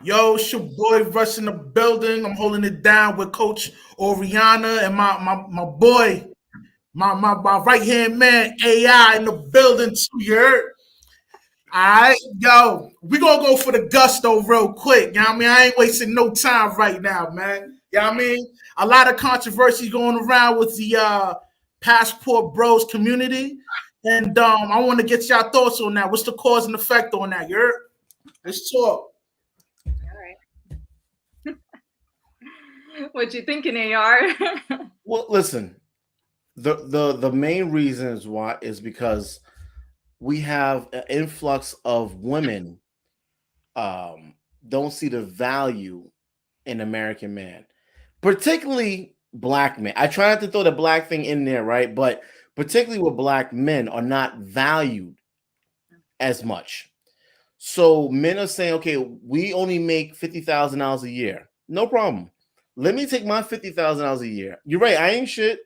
Yo, it's your boy Russ in the building. I'm holding it down with Coach Oriana and my boy, my right hand man AI in the building too. You heard? All right, yo, we gonna go for the gusto real quick. You know what I mean? I ain't wasting no time right now, man. You know what I mean? A lot of controversy going around with the passport bros community. And I want to get your thoughts on that. What's the cause and effect on that? You heard? Let's talk. All right. What you thinking, AR? Well, listen, the main reasons why is because we have an influx of women don't see the value in American man, particularly black men. I try not to throw the black thing in there, right? But particularly with black men are not valued as much. So men are saying, okay, we only make $50,000 a year. No problem. Let me take my $50,000 a year. You're right. I ain't shit.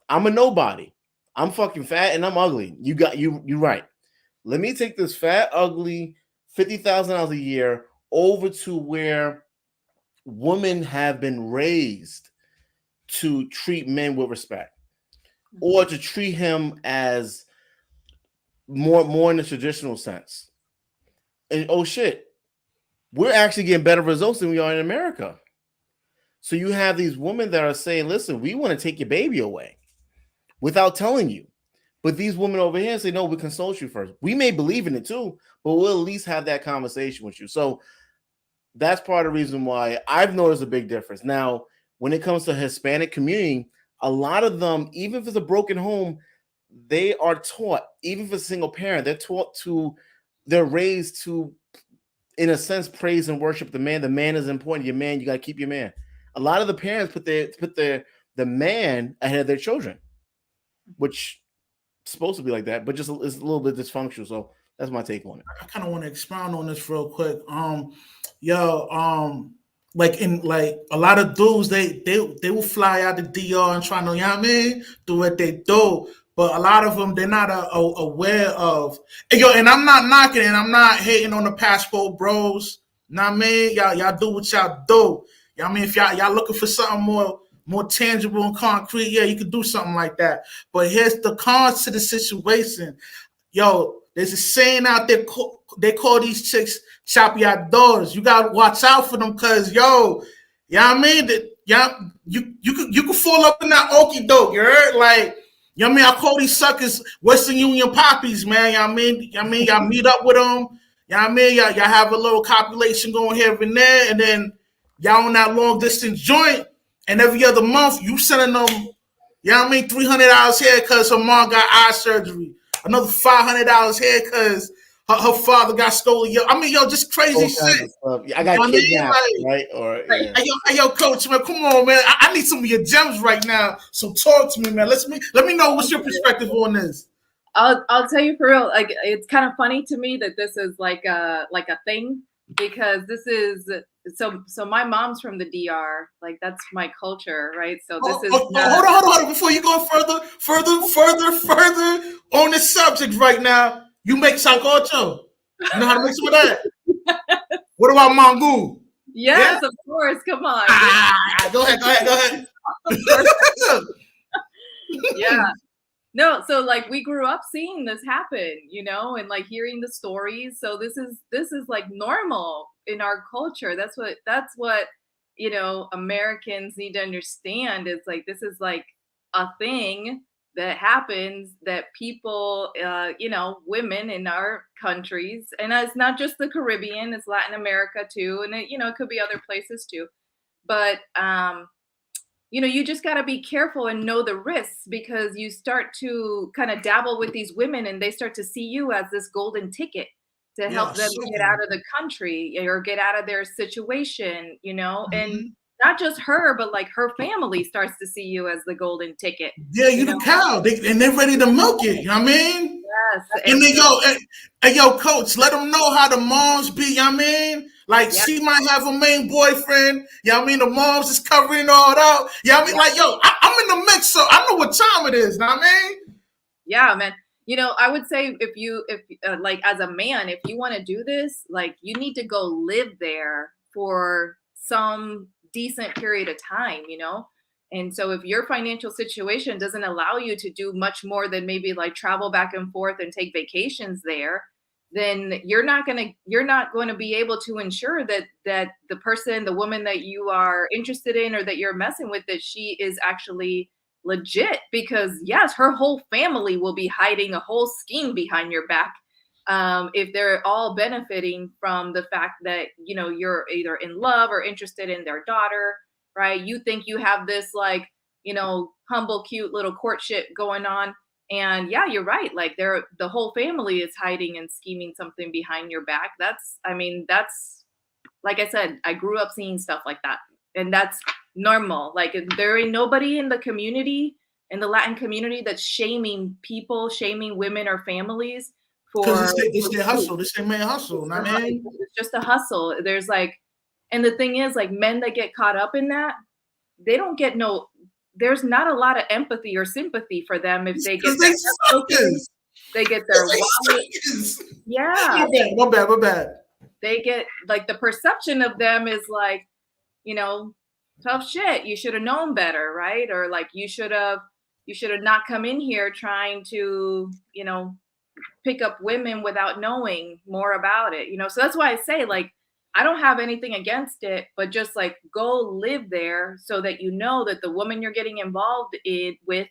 I'm a nobody. I'm fucking fat and I'm ugly. You're right. Let me take this fat, ugly $50,000 a year over to where women have been raised to treat men with respect or to treat him as more in the traditional sense. And oh shit, we're actually getting better results than we are in America. So you have these women that are saying, listen, we want to take your baby away without telling you. But these women over here say, no, we consult you first. We may believe in it too, but we'll at least have that conversation with you. So that's part of the reason why I've noticed a big difference. Now, when it comes to Hispanic community, a lot of them, even if it's a broken home, they are taught, even if it's a single parent, they're raised to, in a sense, praise and worship the man. The man is important. Your man, you got to keep your man. A lot of the parents put the man ahead of their children, which supposed to be like that, but just it's a little bit dysfunctional. So that's my take on it. I kind of want to expound on this real quick. Yo, like in like a lot of dudes, they will fly out the DR and try to, you know what I mean, do what they do. But a lot of them, they're not aware of. And yo, and I'm not knocking and I'm not hating on the passport bros. You know what I mean? Y'all do what y'all do. You know what I mean? If y'all looking for something more tangible and concrete, yeah, you could do something like that. But here's the cons to the situation. Yo, there's a saying out there. They call these chicks chapeadoras. You gotta watch out for them, cause yo, you know what I mean? You can fall up in that okie doke. You heard? Like, you know what I mean? I call these suckers Western Union poppies, man. You know what I mean? You know what I mean? Y'all meet up with them. You know what I mean? Y'all have a little copulation going here and there, and then y'all on that long distance joint, and every other month you sending them, you know what I mean, $300 here because her mom got eye surgery. Another $500 here because her father got stolen. Yo, I mean, yo, just crazy shit. I got You know kidnapped, I mean? right? Or yeah. Hey, yo, coach, man, come on, man. I need some of your gems right now. So talk to me, man. Let me know what's your perspective on this. I'll tell you for real. Like, it's kind of funny to me that this is like a thing, because this is so my mom's from the DR. Like, that's my culture, right? So this is Hold on. Before you go further on this subject right now, you make sancocho. You know how to mix with that? What about mango? Yes, yeah? Of course. Come on. Go ahead. Yeah. No, so like we grew up seeing this happen, you know, and like hearing the stories. So this is like normal in our culture. That's what you know, Americans need to understand. It's like this is like a thing that happens, that people, you know, women in our countries, and it's not just the Caribbean, it's Latin America too, and it, you know, it could be other places too, but you know, you just got to be careful and know the risks, because you start to kind of dabble with these women and they start to see you as this golden ticket to help them get out of the country or get out of their situation, you know, and not just her, but like her family starts to see you as the golden ticket. Yeah, you the cow, and they're ready to milk it. You know what I mean? Yes. And then yo, coach, let them know how the moms be. You know what I mean? Like, she might have a main boyfriend. You know what I mean? The moms is covering all out. You know what I mean? Like, yo, I'm in the mix, so I know what time it is. You know what I mean? Yeah, man. You know, I would say if like as a man, if you want to do this, like you need to go live there for some decent period of time, you know? And so if your financial situation doesn't allow you to do much more than maybe like travel back and forth and take vacations there, then you're not going to be able to ensure that the person, the woman that you are interested in or that you're messing with, that she is actually legit, because yes, her whole family will be hiding a whole scheme behind your back, if they're all benefiting from the fact that, you know, you're either in love or interested in their daughter, right? You think you have this like, you know, humble, cute little courtship going on. And yeah, you're right. Like the whole family is hiding and scheming something behind your back. That's like I said, I grew up seeing stuff like that. And that's normal. Like there ain't nobody in the community, in the Latin community, that's shaming people, shaming women or families for it's their hustle. This ain't man hustle. I mean, it's just a hustle. There's like, and the thing is, like, men that get caught up in that, they don't get there's not a lot of empathy or sympathy for them if they get they get their wallet. Yeah. My bad. They get like the perception of them is like, you know, tough shit. You should have known better, right? Or like you should have not come in here trying to, you know, pick up women without knowing more about it, you know? So that's why I say, like, I don't have anything against it, but just like go live there so that you know that the woman you're getting involved with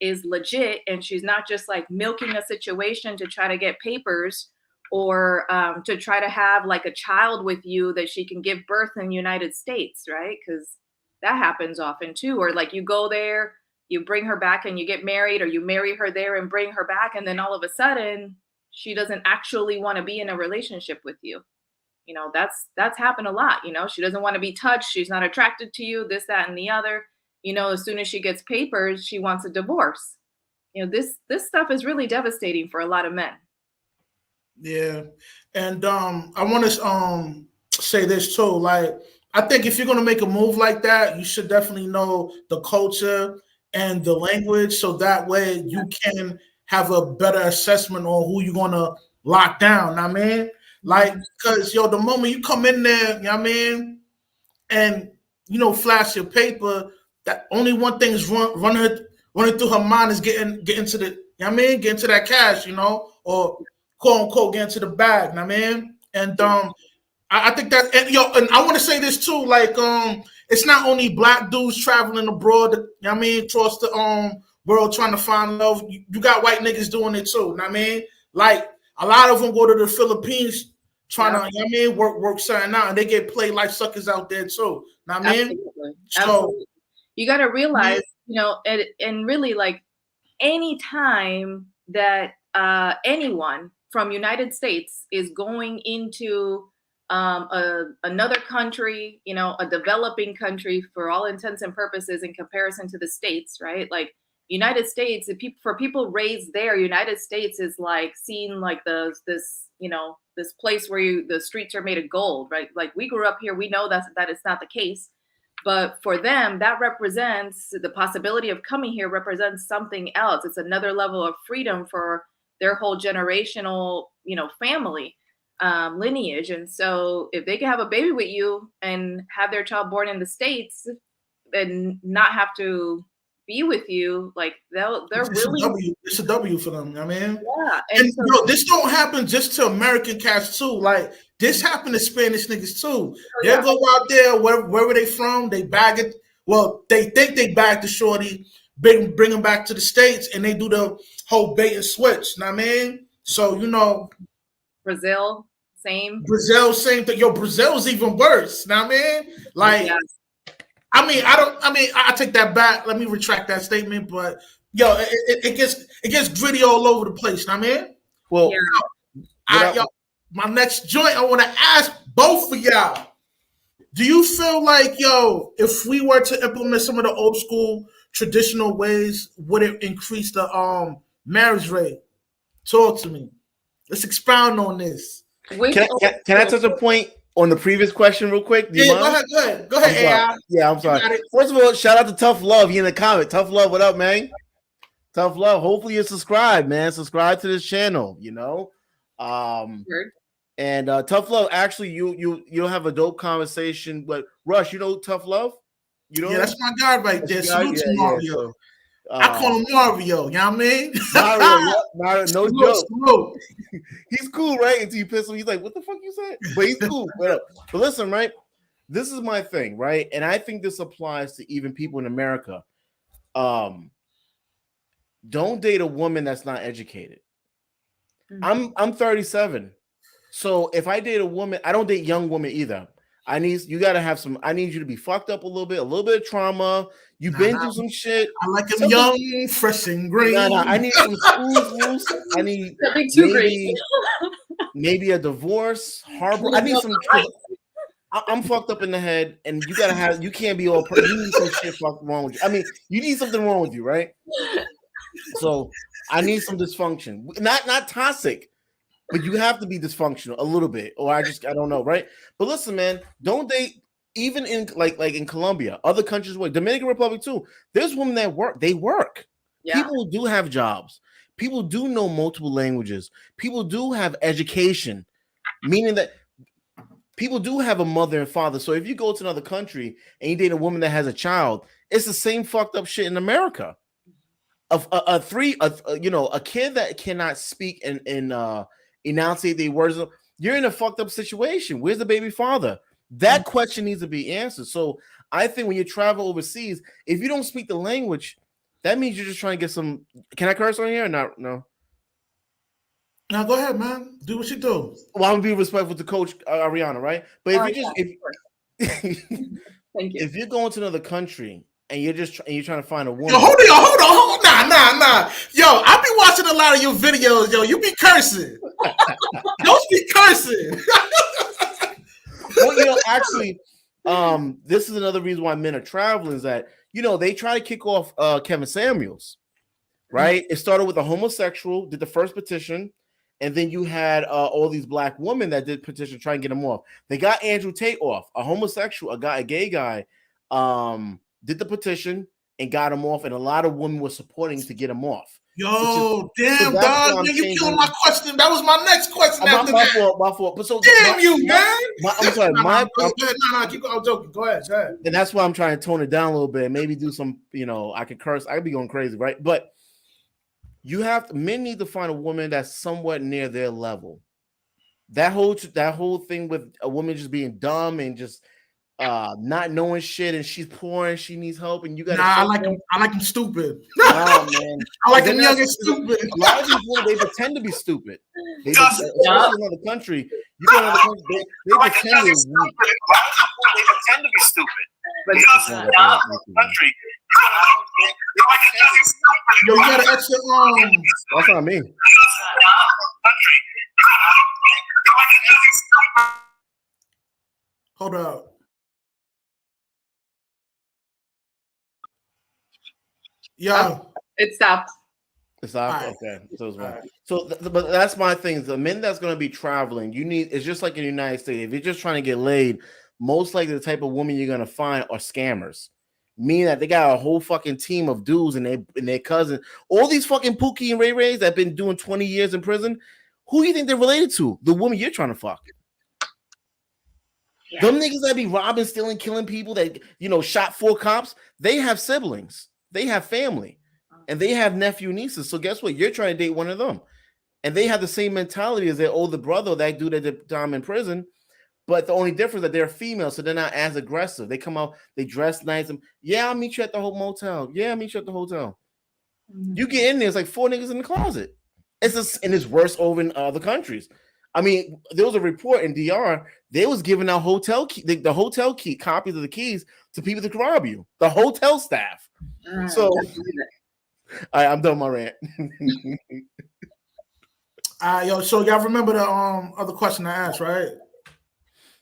is legit, and she's not just like milking a situation to try to get papers or to try to have like a child with you that she can give birth in the United States, right? Because that happens often too. Or like you go there, you bring her back and you get married, or you marry her there and bring her back, and then all of a sudden she doesn't actually want to be in a relationship with you. You know, that's happened a lot. You know, she doesn't want to be touched. She's not attracted to you, this, that, and the other. You know, as soon as she gets papers, she wants a divorce. You know, this stuff is really devastating for a lot of men. Yeah. And I want to say this too. Like, I think if you're going to make a move like that, you should definitely know the culture and the language, so that way you can have a better assessment on who you're going to lock down. I mean, like, because, the moment you come in there, you know what I mean, and, flash your paper, that only one thing is running through her mind is getting to the, you know what I mean, getting to that cash, or quote unquote getting to the bag, you know what I mean? And I think that, and I want to say this too, like, it's not only black dudes traveling abroad, you know what I mean, across the world trying to find love. You got white niggas doing it too, you know what I mean? Like, a lot of them go to the Philippines trying to, you know what I mean, work something out, and they get played like suckers out there too. You know what I mean? Absolutely. You got to realize, and really, like, any time that anyone from United States is going into another country, a developing country for all intents and purposes in comparison to the States, right? Like, United States, for people raised there, United States is like seen like this place where the streets are made of gold, right? Like, we grew up here, we know that it's not the case, but for them, that represents the possibility of coming here represents something else. It's another level of freedom for their whole generational, family lineage. And so if they can have a baby with you and have their child born in the States and not have to be with you, like they're willing. It's a W for them. I mean, yeah. And this don't happen just to American cats too. Like, this happened to Spanish niggas too. They'll go out there, wherever they from, they bag it. Well, they think they bag the shorty, bring them back to the States, and they do the whole bait and switch. You know what I mean? So, Brazil, same. Brazil, same thing. Brazil's even worse. You know what I mean? Like, I take that back. Let me retract that statement. But it gets gritty all over the place. You know what I mean? Well, my next joint, I want to ask both of y'all. Do you feel like, if we were to implement some of the old school traditional ways, would it increase the marriage rate? Talk to me. Let's expound on this. Can I touch a point on the previous question real quick? Go ahead, AI. Yeah, I'm sorry. First of all, shout out to Tough Love. He in the comment. Tough Love, what up, man? Tough Love. Hopefully you're subscribed, man. Subscribe to this channel, Sure. And Tough Love, actually, you'll have a dope conversation. But Rush, you know Tough Love? You know? Yeah, that's my guy right there. Salute to Mario. So, I call him Mario. You know what I mean? Mario, no joke. He's cool, right? Until you piss him, he's like, "What the fuck you said?" But he's cool. But listen, right? This is my thing, right? And I think this applies to even people in America. Don't date a woman that's not educated. I'm 37. So if I date a woman, I don't date young women either. You gotta have some. I need you to be fucked up a little bit of trauma. You've been through some shit. I like them young, fresh and green. I need some schools. I need maybe a divorce, harbor. I need some. I'm fucked up in the head, and you can't be all. You need some shit wrong with you. I mean, you need something wrong with you, right? So I need some dysfunction, not toxic, but you have to be dysfunctional a little bit, or I don't know, right? But listen, man, don't date even in like in Colombia, other countries, Dominican Republic too. There's women that work. They work. Yeah. People do have jobs. People do know multiple languages. People do have education, meaning that people do have a mother and father. So if you go to another country and you date a woman that has a child, it's the same fucked up shit in America. A kid that cannot speak and enunciate the words, you're in a fucked up situation. Where's the baby father? That question needs to be answered. So I think when you travel overseas, if you don't speak the language, that means you're just trying to get some. Can I curse on here or not? No. Now go ahead, man. Do what you do. Well, I'm gonna be respectful to Coach Ariana, right? But Thank you. If you're going to another country and you're trying to find a woman, yo, hold on, nah. Yo, I be watching a lot of your videos. Yo, you be cursing. Don't be cursing. Well, actually, this is another reason why men are traveling is that they try to kick off Kevin Samuels, right? It started with a homosexual, did the first petition. And then you had all these black women that did petition try and get him off. They got Andrew Tate off, a homosexual, a gay guy, did the petition and got him off. And a lot of women were supporting to get him off. Yo, damn, dog, man, you killed my question. That was my next question. My fault. But damn you, man. I'm sorry. No, keep going. I'm joking. Go ahead. And that's why I'm trying to tone it down a little bit. Maybe do some, I could curse. I could be going crazy, right? But men need to find a woman that's somewhat near their level. That whole thing with a woman just being dumb and just not knowing shit, and she's poor and she needs help, and you got. I like them stupid. Oh man, I like them young and stupid. A lot of these women, they pretend to be stupid. Especially in another country, you go to another country, they pretend to be stupid. They pretend to be stupid. Country. Yo, you got an extra That's not me. Hold up. Yeah. It stopped. It's off. Right. Okay. So it's right. But that's my thing. The men that's going to be traveling, it's just like in the United States. If you're just trying to get laid, most likely the type of woman you're going to find are scammers. Meaning that they got a whole fucking team of dudes and their cousin. All these fucking Pookie and Ray Rays that have been doing 20 years in prison. Who do you think they're related to? The woman you're trying to fuck. Yeah. Them niggas that be robbing, stealing, killing people that, shot 4 cops, they have siblings. They have family. And they have nephew and nieces. So guess what? You're trying to date one of them. And they have the same mentality as their older brother, that dude that did time in prison. But the only difference is that they're female, so they're not as aggressive. They come out, they dress nice. And I'll meet you at the whole motel. I'll meet you at the hotel. Mm-hmm. You get in there, it's like 4 niggas in the closet. It's worse over in other countries. I mean, there was a report in DR. They was giving out hotel key copies of the keys to people to rob you. The hotel staff. So, all right, I'm done with my rant. So y'all remember the other question I asked, right?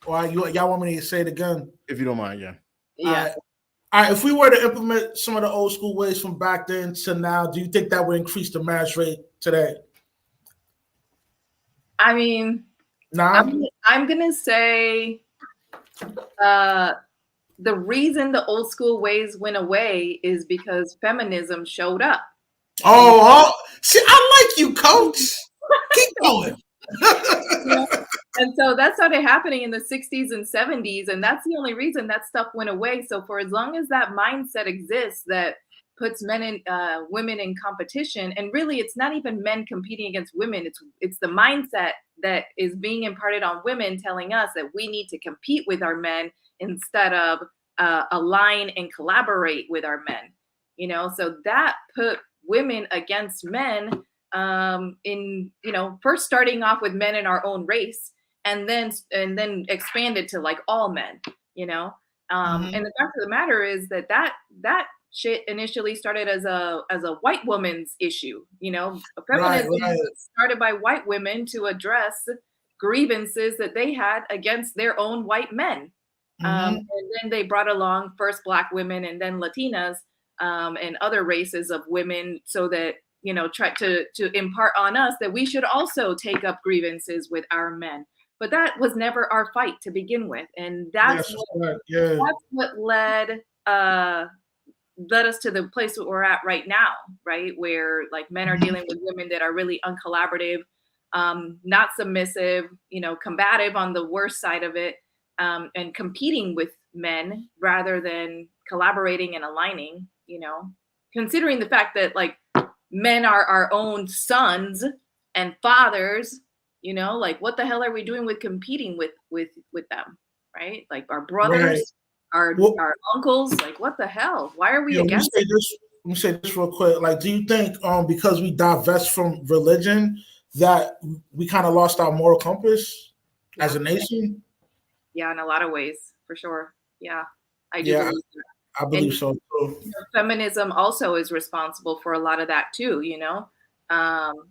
Or y'all want me to say it again? If you don't mind, yeah. Yeah. All right, if we were to implement some of the old school ways from back then to now, do you think that would increase the marriage rate today? I mean, I'm gonna say the reason the old school ways went away is because feminism showed up. Oh, see, I like you, Coach. Keep going. You know? And so that started happening in the 60s and 70s, and that's the only reason that stuff went away. So for as long as that mindset exists that puts men and women in competition, and really it's not even men competing against women, it's the mindset that is being imparted on women, telling us that we need to compete with our men instead of align and collaborate with our men. You know, so that put women against men, in, you know, first starting off with men in our own race, and then expanded to like all men, you know. And the fact of the matter is that that shit initially started as a white woman's issue, you know. Right, Feminism right. was started by white women to address grievances that they had against their own white men. And then they brought along first Black women and then Latinas, and other races of women, so that, you know, try to impart on us that we should also take up grievances with our men. But that was never our fight to begin with, and Yes, right. Yeah. that's what led us to the place that we're at right now, right? Where like men are dealing with women that are really uncollaborative, not submissive, you know, combative on the worst side of it, and competing with men rather than collaborating and aligning, you know, considering the fact that like men are our own sons and fathers, you know, like what the hell are we doing with competing with them, right? Like our Right. brothers, our Well, our uncles, like what the hell? Why are we yeah, against it? let me say this real quick. Like, do you think because we divest from religion that we kind of lost our moral compass as Yeah, a nation? yeah, in a lot of ways, for sure. Yeah, I do Yeah, believe that. I And believe so too. you know, feminism also is responsible for a lot of that too, you know.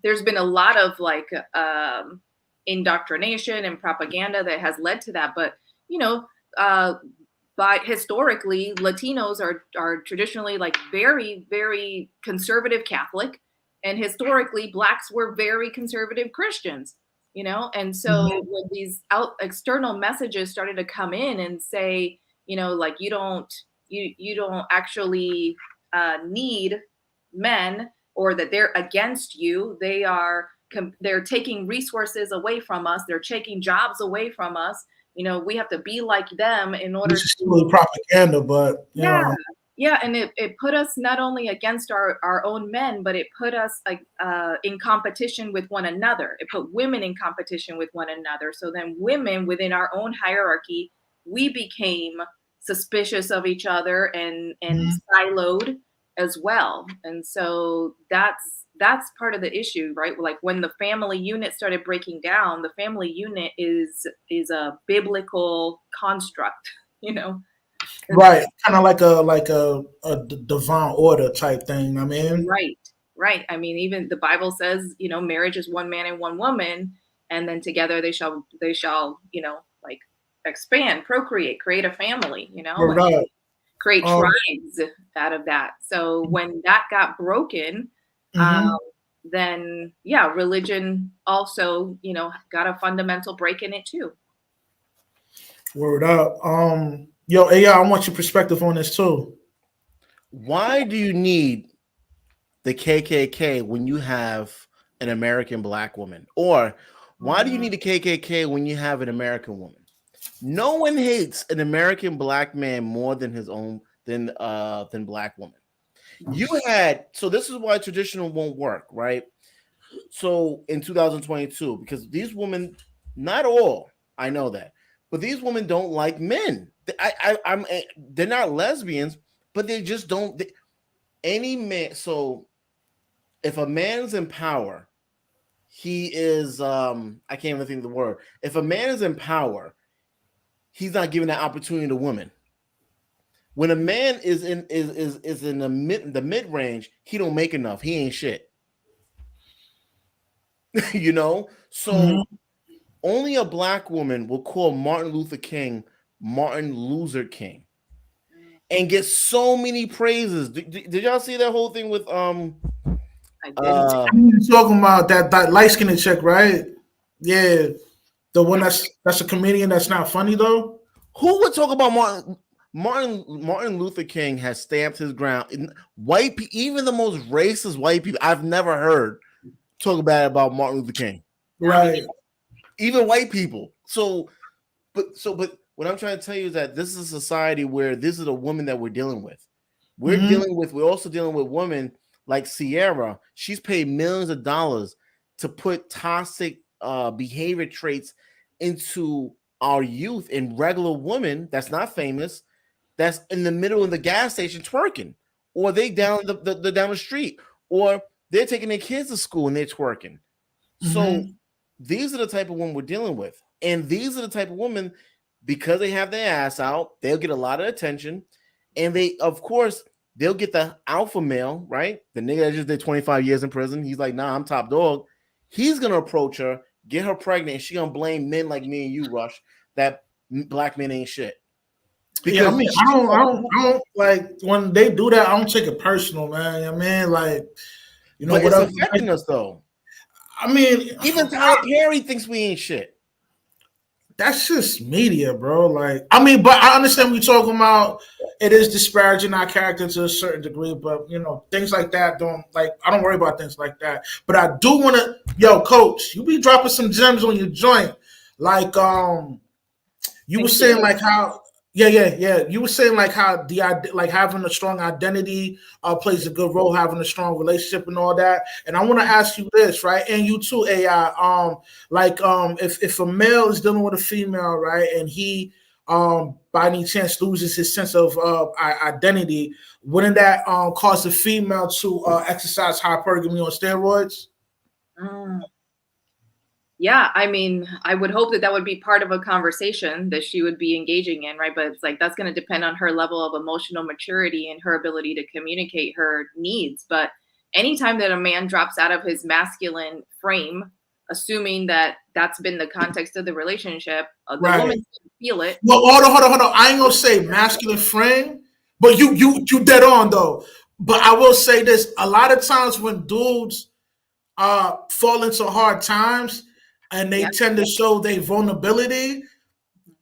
There's been a lot of like indoctrination and propaganda that has led to that, but you know, uh, by historically, Latinos are traditionally like very, very conservative Catholic, and historically Blacks were very conservative Christians, you know. And so when these out external messages started to come in and say, you know, like you don't actually need men, or that they're against you, they're taking resources away from us, they're taking jobs away from us, you know, we have to be like them in order Which is to. still propaganda, but you Yeah, know, yeah, and it put us not only against our own men, but it put us in competition with one another. It put women in competition with one another. So then women within our own hierarchy, we became suspicious of each other and siloed as well. And so that's part of the issue, right? Like when the family unit started breaking down, the family unit is a biblical construct, you know. And right? Kind of like a divine order type thing. I mean, right, right. I mean, even the Bible says, you know, marriage is one man and one woman, and then together they shall, you know, like expand, procreate, create a family, you know, we're and not. create Um, tribes out of that. So when that got broken, um, mhm. then yeah, religion also, you know, got a fundamental break in it too. Word up. Yo, AI, I want your perspective on this too. Why do you need the KKK when you have an American Black woman? Or why do you Mhm. need the KKK when you have an American woman? No one hates an American Black man more than his own than Black women. You had, so this is why traditional won't work, right? So in 2022, because these women, not all, I know that, but these women don't like men. They're not lesbians, but they just don't. Any man. So if a man's in power, he is. I can't even think of the word. If a man is in power, he's not giving that opportunity to women. When a man is in the mid range, he don't make enough. He ain't shit. You know. So Mhm. only a Black woman will call Martin Luther King Martin Loser King and get so many praises. Did y'all see that whole thing with I didn't. uh You talking about that light skinned chick, right? Yeah, the one that's a comedian that's not funny though. who would talk about Martin Luther King has stamped his ground. White people, even the most racist white people I've never heard talk bad about Martin Luther King. I mean, Right. even white people. But what I'm trying to tell you is that this is a society where this is a woman that we're dealing with. We're also dealing with women like Sierra. She's paid millions of dollars to put toxic behavior traits into our youth and regular women that's not famous, that's in the middle of the gas station twerking, or they down the down the street, or they're taking their kids to school and they're twerking. So these are the type of women we're dealing with. And these are the type of women, because they have their ass out, they'll get a lot of attention. And they, of course, they'll get the alpha male, right? The nigga that just did 25 years in prison. He's like, nah, I'm top dog. He's going to approach her, get her pregnant, and she going to blame men like me and you, Rush, that black men ain't shit. Because I mean, I don't like when they do that. I don't take it personal, man. I mean, like, you know, but it's affecting us though. I mean, even Tyler Perry thinks we ain't shit. That's just media, bro. Like, I mean, but I understand we talking about it is disparaging our character to a certain degree, but you know, things like that don't like. I don't worry about things like that. But I do want to, yo, Coach, you be dropping some gems on your joint, like you were saying like how. Yeah. You were saying like how like having a strong identity plays a good role, having a strong relationship and all that. And I want to ask you this, right? And you too, AI. If a male is dealing with a female, right, and he by any chance loses his sense of identity, wouldn't that cause the female to exercise hypergamy on steroids? Yeah, I mean, I would hope that would be part of a conversation that she would be engaging in, right? But it's like that's going to depend on her level of emotional maturity and her ability to communicate her needs. But anytime that a man drops out of his masculine frame, assuming that that's been the context of the relationship, the woman's going to feel it. Well, hold on. I ain't gonna say masculine frame, but you dead on though. But I will say this: a lot of times when dudes fall into hard times and they tend to show their vulnerability,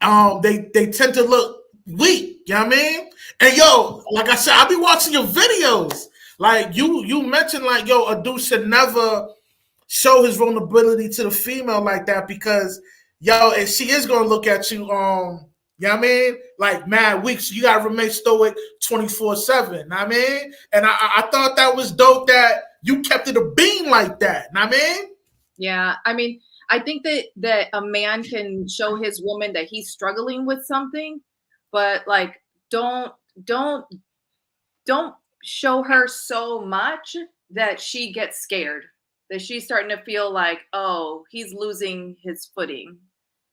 they tend to look weak. You know what I mean? And yo, like I said, I be watching your videos. Like you mentioned, like yo, a dude should never show his vulnerability to the female like that because yo, if she is gonna look at you, you know what I mean? Like mad weak, so you gotta remain stoic 24/7. You know what I mean? And I thought that was dope that you kept it a beam like that. You know what I mean? Yeah, I mean, I think that a man can show his woman that he's struggling with something, but like don't show her so much that she gets scared, that she's starting to feel like, oh, he's losing his footing.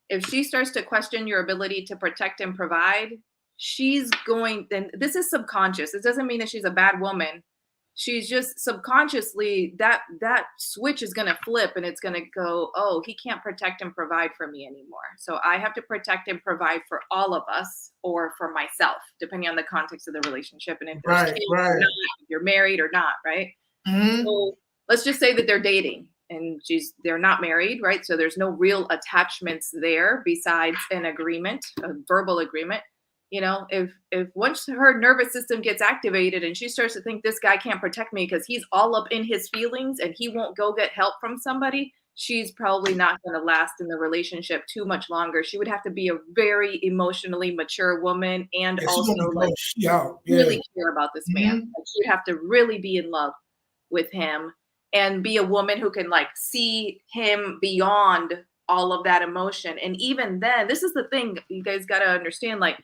If she starts to question your ability to protect and provide, she's going, and this is subconscious. It doesn't mean that she's a bad woman. She's just subconsciously that switch is going to flip and it's going to go, oh, he can't protect and provide for me anymore. So I have to protect and provide for all of us or for myself, depending on the context of the relationship. And if there's kids or not, if you're married or not, right? So let's just say that they're dating and they're not married, right? So there's no real attachments there besides an agreement, a verbal agreement. You know, if once her nervous system gets activated and she starts to think this guy can't protect me because he's all up in his feelings and he won't go get help from somebody, she's probably not going to last in the relationship too much longer. She would have to be a very emotionally mature woman and also like really care about this man. Like, she'd have to really be in love with him and be a woman who can like see him beyond all of that emotion. And even then, this is the thing you guys got to understand, like,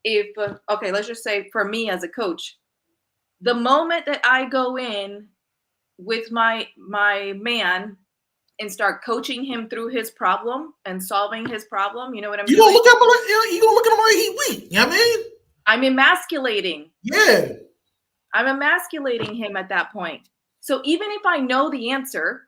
if okay, let's just say for me as a coach, the moment that I go in with my man and start coaching him through his problem and solving his problem, you know what I'm doing? You gonna look at him like you gonna look at him like he weak. You know what I mean? I'm emasculating. Yeah. I'm emasculating him at that point. So even if I know the answer,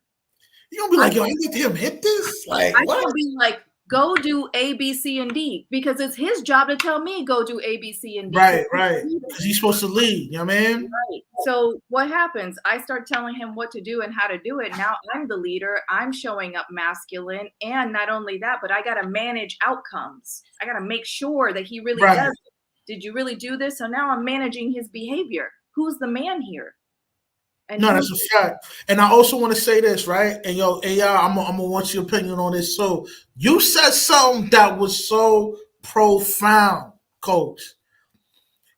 you're gonna be like, yo, I need him hit this. Like, I can be like, go do A, B, C, and D, because it's his job to tell me go do A, B, C, and D. Right. Because he's supposed to lead, you know what I mean? Right. So what happens? I start telling him what to do and how to do it. Now I'm the leader. I'm showing up masculine. And not only that, but I got to manage outcomes. I got to make sure that he really does it. Did you really do this? So now I'm managing his behavior. Who's the man here? And No, who? that's a fact. And I also want to say this, right? And yo, AI, I'm gonna want your opinion on this. So you said something that was so profound, Coach,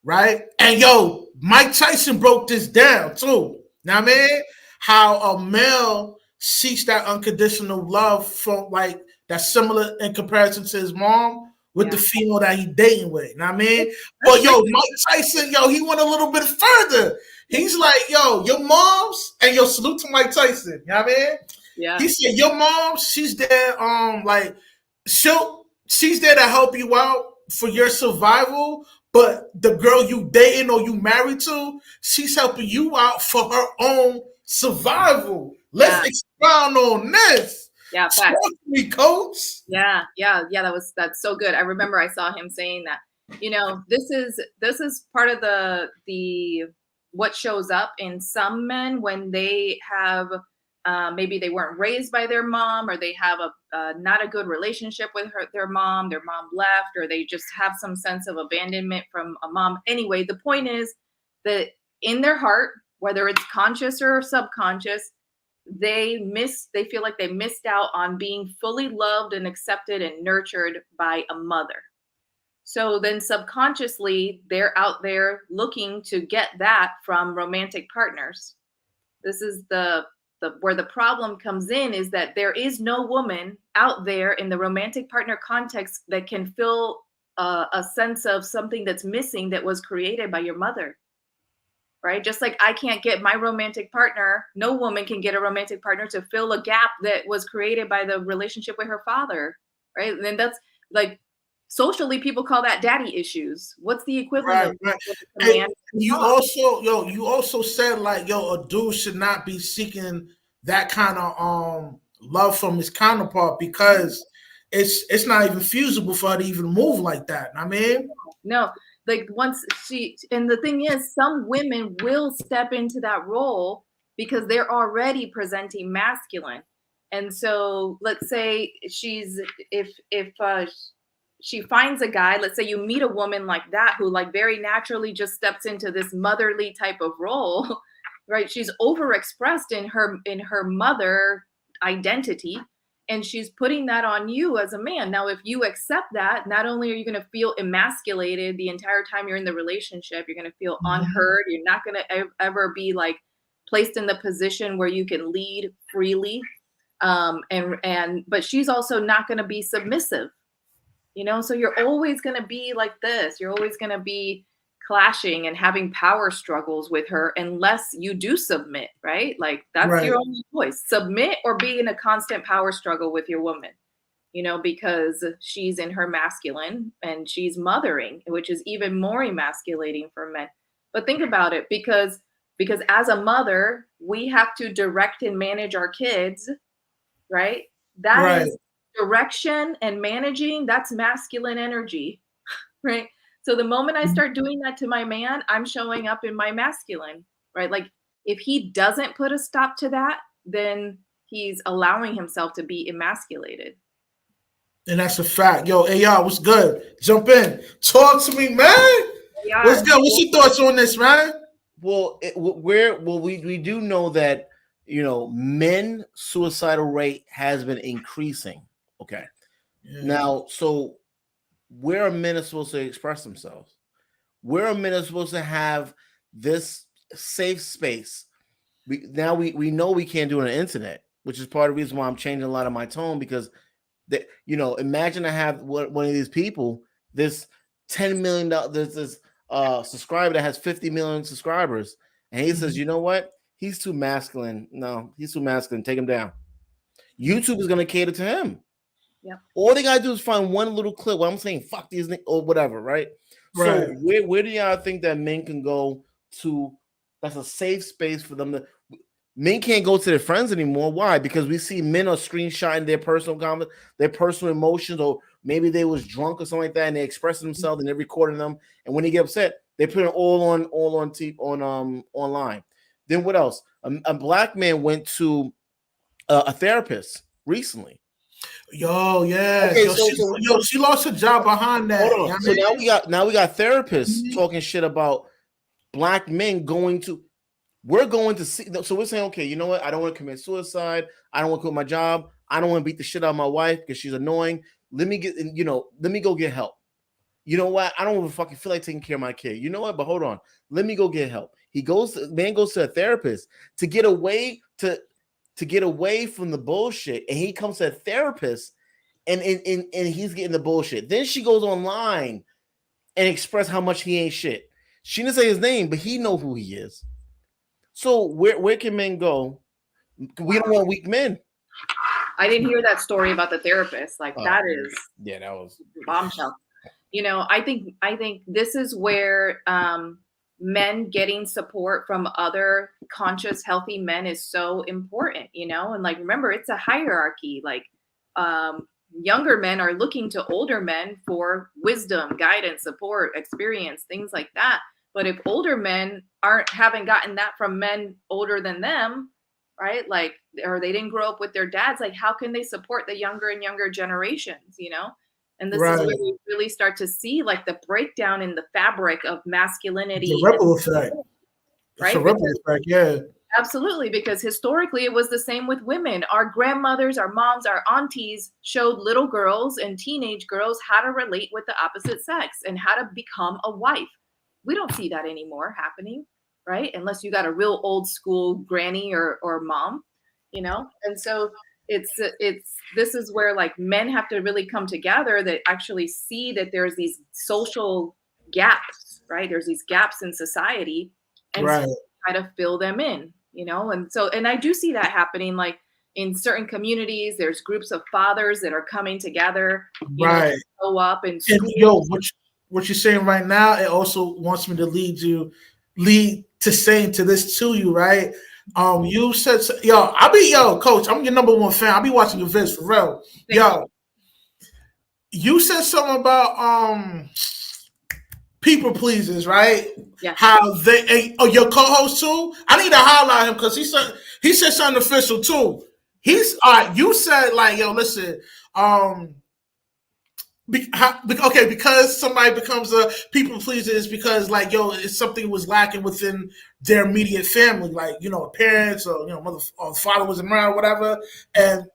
right? And yo, Mike Tyson broke this down too. Now, I mean, how a male seeks that unconditional love from like that's similar in comparison to his mom with the Yeah. female that he dating with. Now, I mean, That's but yo, freaking. Mike Tyson, yo, he went a little bit further. He's like, yo, your mom's, and yo, salute to Mike Tyson. You know what I mean? Yeah. He said, your mom, she's there, like, she's there to help you out for your survival, but the girl you dating or you married to, she's helping you out for her own survival. Let's Yeah. expound on this. Yeah. Talk Facts. to me, Coach. Yeah. Yeah. Yeah. That's so good. I remember I saw him saying that. This is part of the what shows up in some men when they have maybe they weren't raised by their mom, or they have a not a good relationship with their mom left, or they just have some sense of abandonment from a mom. Anyway, the point is that in their heart, whether it's conscious or subconscious, they feel like they missed out on being fully loved and accepted and nurtured by a mother. So then subconsciously, they're out there looking to get that from romantic partners. This is the where the problem comes in, is that there is no woman out there in the romantic partner context that can fill a sense of something that's missing that was created by your mother. Right? Just like I can't get my romantic partner, no woman can get a romantic partner to fill a gap that was created by the relationship with her father. Right? And then that's like, socially, people call that daddy issues. What's the equivalent Right, of right. a And man? you also said like, yo, a dude should not be seeking that kind of love from his counterpart because it's not even feasible for her to even move like that. I mean, No, like and the thing is, some women will step into that role because they're already presenting masculine. And so let's say if she finds a guy, let's say you meet a woman like that who like very naturally just steps into this motherly type of role, right? She's overexpressed in her mother identity, and she's putting that on you as a man. Now, if you accept that, not only are you going to feel emasculated the entire time you're in the relationship, you're going to feel unheard. You're not going to ever be like placed in the position where you can lead freely. But she's also not going to be submissive, so you're always going to be like this. You're always going to be clashing and having power struggles with her unless you do submit, right? Like that's right, your only choice: submit or be in a constant power struggle with your woman, because she's in her masculine and she's mothering, which is even more emasculating for men. But think about it, because as a mother, we have to direct and manage our kids, right? That right. is direction and managing. That's masculine energy, right? So the moment I start doing that to my man, I'm showing up in my masculine, right? Like if he doesn't put a stop to that, then he's allowing himself to be emasculated. And that's a fact. Yo, AI, what's good? Jump in. Talk to me, man. Yeah. What's good? What's your thoughts on this, man? Well, we do know that men suicidal rate has been increasing. Okay, now so where are men supposed to express themselves? Where are men supposed to have this safe space? We know we can't do it on the internet, which is part of the reason why I'm changing a lot of my tone, because imagine I have one of these people, this $10 million, this subscriber that has 50 million subscribers, and he says, you know what? He's too masculine. No, he's too masculine. Take him down. YouTube is going to cater to him. Yep. All they got to do is find one little clip where I'm saying fuck these or whatever, right? Right. So where do y'all think that men can go to that's a safe space for them to? Men can't go to their friends anymore. Why? Because we see men are screenshotting their personal comments, their personal emotions, or maybe they was drunk or something like that, and they expressing themselves and they're recording them. And when they get upset, they put it all on online. Then what else? A black man went to a therapist recently. Yo, yeah. Okay, she lost her job behind that. Hold on. So now we got therapists talking shit about black men going to. We're going to see. So we're saying, okay, you know what? I don't want to commit suicide. I don't want to quit my job. I don't want to beat the shit out of my wife because she's annoying. Let me go get help. You know what? I don't even fucking feel like taking care of my kid. You know what? But hold on. Let me go get help. Man goes to a therapist to get away from the bullshit. And he comes to a therapist and he's getting the bullshit. Then she goes online and express how much he ain't shit. She didn't say his name, but he know who he is. So where can men go? We don't want weak men. I didn't hear that story about the therapist. Like that is that was bombshell. You know, I think this is where men getting support from other conscious, healthy men is so important, you know? And like, remember, it's a hierarchy. Like younger men are looking to older men for wisdom, guidance, support, experience, things like that. But if older men haven't gotten that from men older than them, right? Like, or they didn't grow up with their dads, like how can they support the younger and younger generations, you know? And this is where we really start to see like the breakdown in the fabric of masculinity. The ripple effect. Right? It's a ripple effect, yeah. Absolutely, because historically it was the same with women. Our grandmothers, our moms, our aunties showed little girls and teenage girls how to relate with the opposite sex and how to become a wife. We don't see that anymore happening, right? Unless you got a real old school granny or mom, you know? And so this is where like men have to really come together that actually see that there's these social gaps, right? There's these gaps in society and so try to fill them in, you know? And I do see that happening, like in certain communities, there's groups of fathers that are coming together, you know, to show up in schools. And yo, what you're saying right now, it also wants me to lead to saying to this to you, right? You said, coach, I'm your number one fan. I'll be watching your vids for real. You said something about people pleasers, right? Yeah. How they your co-host too? I need to highlight him because he said something official too. He's you said like, yo, listen, because somebody becomes a people pleaser is because like, yo, it's something was lacking within their immediate family, like, you know, parents or, you know, mother or father was around or whatever, and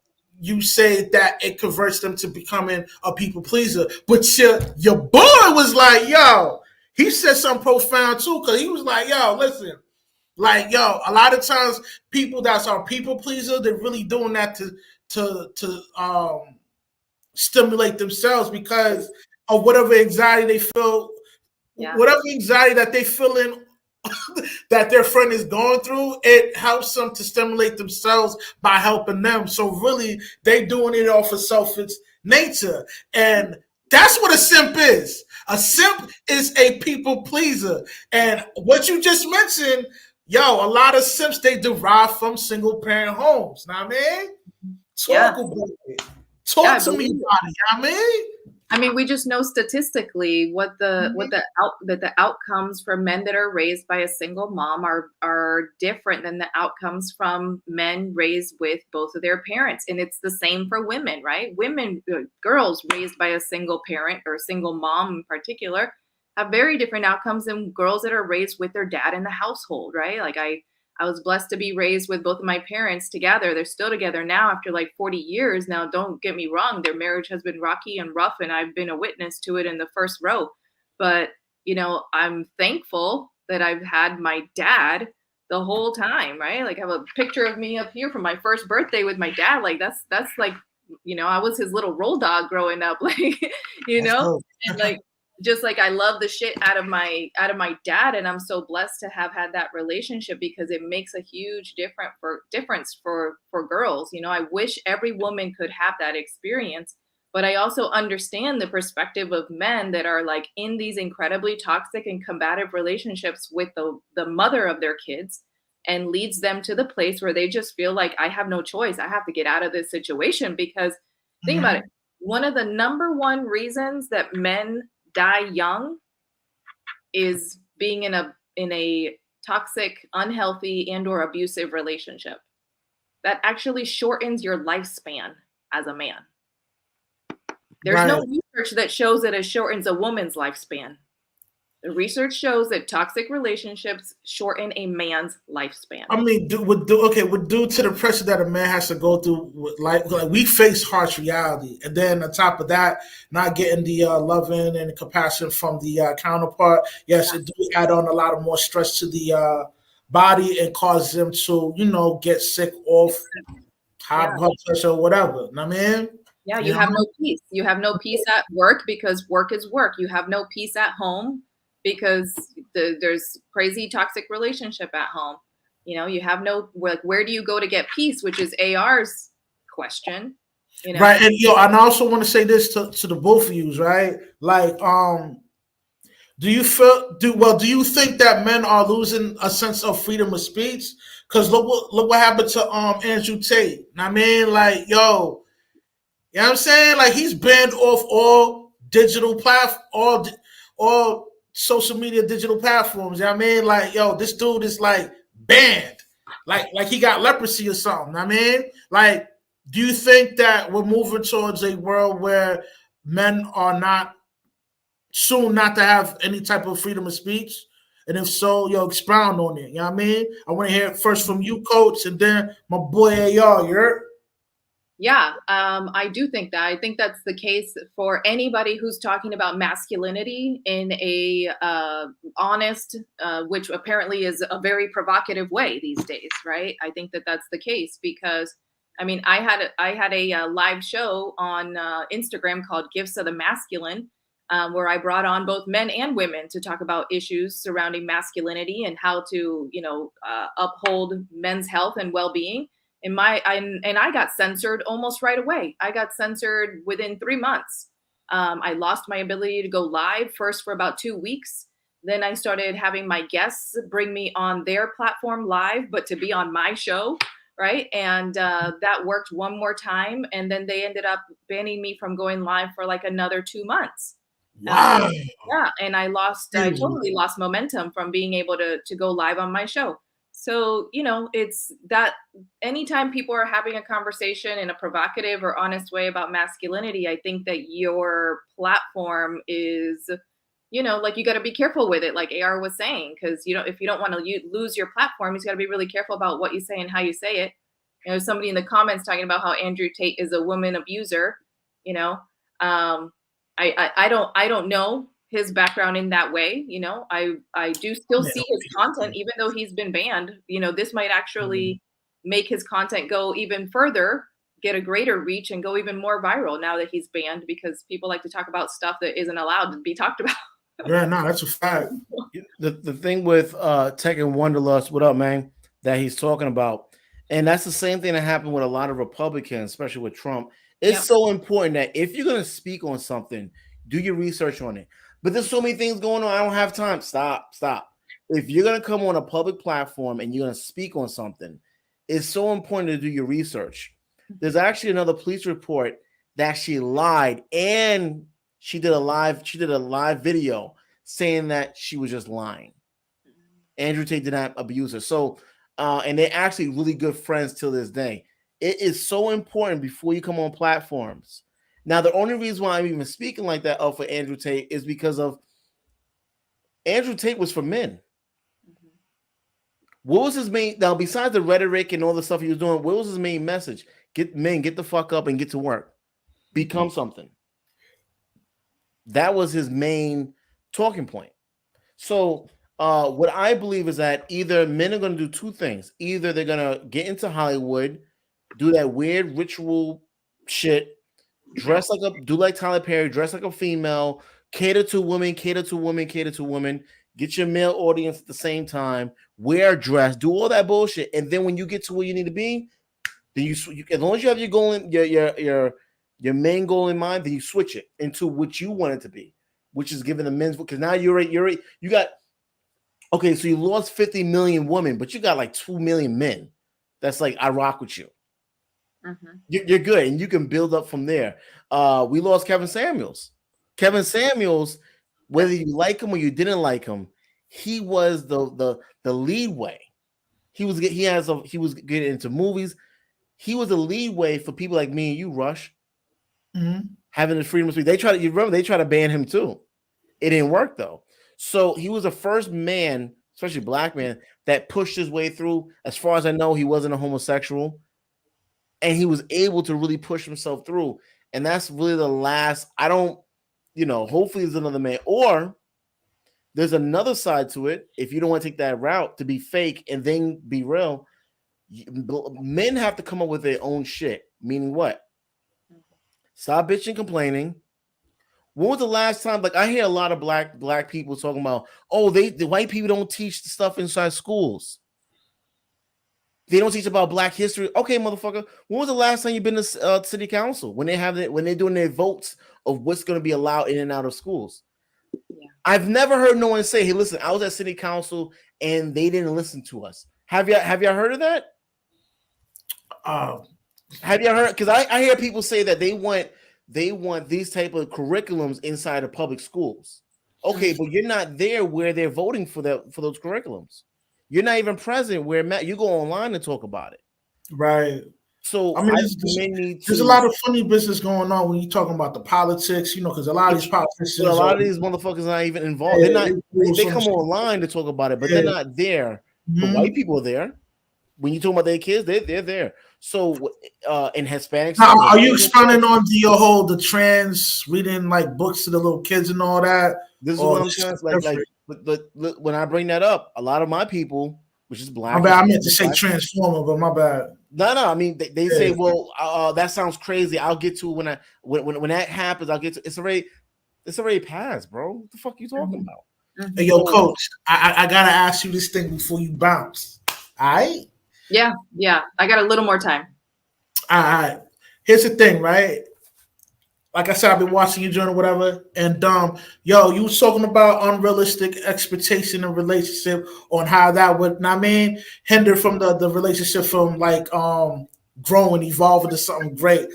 you say that it converts them to becoming a people pleaser. But your boy was like, yo, he said something profound too, because he was like, yo, listen, like, yo, a lot of times people that's our people pleaser, they're really doing that to stimulate themselves because of whatever anxiety they feel, whatever anxiety that they feel in that their friend is going through, it helps them to stimulate themselves by helping them. So really, they doing it off of selfish nature. And that's what a simp is. A simp is a people pleaser. And what you just mentioned, yo, a lot of simps, they derive from single parent homes. Know what I mean? Talk about it. Talk to me about it. You know what I mean? I mean, we just know statistically what the outcomes for men that are raised by a single mom are different than the outcomes from men raised with both of their parents. And it's the same for women, right? Girls raised by a single parent or a single mom in particular have very different outcomes than girls that are raised with their dad in the household, right? Like I was blessed to be raised with both of my parents together. They're still together now after like 40 years. Now, don't get me wrong. Their marriage has been rocky and rough, and I've been a witness to it in the first row. But, you know, I'm thankful that I've had my dad the whole time, right? Like I have a picture of me up here from my first birthday with my dad. Like that's like, you know, I was his little roll dog growing up, like, you know, and like, just like I love the shit out of my dad, and I'm so blessed to have had that relationship because it makes a huge difference for girls. You know, I wish every woman could have that experience, but I also understand the perspective of men that are like in these incredibly toxic and combative relationships with the mother of their kids, and leads them to the place where they just feel like I have no choice. I have to get out of this situation because think about it. One of the number one reasons that men die young is being in a toxic, unhealthy, and or abusive relationship. That actually shortens your lifespan as a man. There's no research that shows that it shortens a woman's lifespan. The research shows that toxic relationships shorten a man's lifespan. I mean, would due to the pressure that a man has to go through, like we face harsh reality, and then on top of that, not getting the loving and compassion from the counterpart. Yes, it do add on a lot of more stress to the body and cause them to, get sick off high Yeah. blood pressure or whatever. I mean, Yeah, you have no peace. You have no peace at work because work is work. You have no peace at home because there's crazy toxic relationship at home. You have no, like, where do you go to get peace, which is AR's question. Right, and and I also want to say this to the both of you, right? Like, do you think that men are losing a sense of freedom of speech? Because look what happened to Andrew Tate. I mean, like, yo, you know what I'm saying? Like, he's banned off all all social media digital platforms. You know what I mean? Like, yo, this dude is like banned. Like he got leprosy or something. I mean, like, do you think that we're moving towards a world where men are not soon not to have any type of freedom of speech? And if so, expound on it. You know what I mean? I want to hear it first from you, coach, and then my boy AR. Yeah, I do think that. I think that's the case for anybody who's talking about masculinity in a honest, which apparently is a very provocative way these days, right? I think that that's the case because, I mean, I had a live show on Instagram called Gifts of the Masculine, where I brought on both men and women to talk about issues surrounding masculinity and how to, uphold men's health and well-being. And I got censored almost right away. I got censored within 3 months. I lost my ability to go live first for about 2 weeks. Then I started having my guests bring me on their platform live, but to be on my show, right? And that worked one more time. And then they ended up banning me from going live for like another 2 months. Wow. Yeah, and I totally lost momentum from being able to go live on my show. So, it's that anytime people are having a conversation in a provocative or honest way about masculinity, I think that your platform is, like, you got to be careful with it, like AR was saying, because, if you don't want to lose your platform, you got to be really careful about what you say and how you say it. Somebody in the comments talking about how Andrew Tate is a woman abuser, I don't know his background in that way. I do still see his content, even though he's been banned. This might actually make his content go even further, get a greater reach, and go even more viral now that he's banned, because people like to talk about stuff that isn't allowed to be talked about. Yeah, no, that's a fact. The thing with Tech and Wonderlust, what up, man, that he's talking about, and that's the same thing that happened with a lot of Republicans, especially with Trump. It's so important that if you're going to speak on something, do your research on it. But there's so many things going on. I don't have time. Stop. If you're going to come on a public platform and you're going to speak on something, it's so important to do your research. There's actually another police report that she lied, and she did a live video saying that she was just lying. Andrew Tate did not abuse her. So, and they're actually really good friends till this day. It is so important before you come on platforms. Now, the only reason why I'm even speaking like that for Andrew Tate is because of Andrew Tate was for men. Mm-hmm. What was his main, now besides the rhetoric and all the stuff he was doing, what was his main message? Get the fuck up and get to work. Become something. That was his main talking point. So what I believe is that either men are going to do two things. Either they're going to get into Hollywood, do that weird ritual shit, do like Tyler Perry, dress like a female, cater to women, get your male audience at the same time, wear a dress, do all that bullshit, and then when you get to where you need to be, then you as long as you have your goal in your main goal in mind, then you switch it into what you want it to be, which is giving the men's, because now you got, okay, so you lost 50 million women, but you got like 2 million men. That's like, I rock with you. Mm-hmm. You're good, and you can build up from there. We lost Kevin Samuels. Kevin Samuels, whether you like him or you didn't like him, he was the leadway. He was getting into movies. He was the leadway for people like me and you, Rush, having the freedom of speech. They try to ban him too. It didn't work though. So he was the first man, especially black man, that pushed his way through. As far as I know, he wasn't a homosexual, and he was able to really push himself through. And that's really the last. I don't, hopefully there's another man, or there's another side to it. If you don't want to take that route to be fake and then be real, men have to come up with their own shit. Meaning what? Stop bitching, complaining. When was the last time? Like, I hear a lot of black people talking about, oh, the white people don't teach the stuff inside schools. They don't teach about Black history. Okay, motherfucker. When was the last time you've been to city council when they're doing their votes of what's going to be allowed in and out of schools? Yeah. I've never heard no one say, "Hey, listen, I was at city council and they didn't listen to us." Have y'all heard of that? Have you heard? Because I hear people say that they want these type of curriculums inside of public schools. Okay, but you're not there where they're voting for those curriculums. You're not even present where you go online and talk about it. Right. So I mean, there's a lot of funny business going on when you're talking about the politics, because a lot of these politicians, a lot of these motherfuckers are not even involved. They're not. They come online to talk about it, but they're not there. The white people are there. When you talk about their kids, they're there. So in Hispanics, now, are you expounding on the trans reading like books to the little kids and all that? This is what I'm saying. But when I bring that up, a lot of my people, which is black. My bad. I meant to say transformer, but my bad. No. I mean, they say, well, that sounds crazy. I'll get to when that happens. I'll get to. It's already passed, bro. What the fuck are you talking about? Hey, yo, coach, I gotta ask you this thing before you bounce. All right. Yeah. I got a little more time. All right. Here's the thing, right? Like I said, I've been watching your journal, whatever. And you was talking about unrealistic expectation in relationship on how that would, hinder from the relationship from like growing, evolving to something great.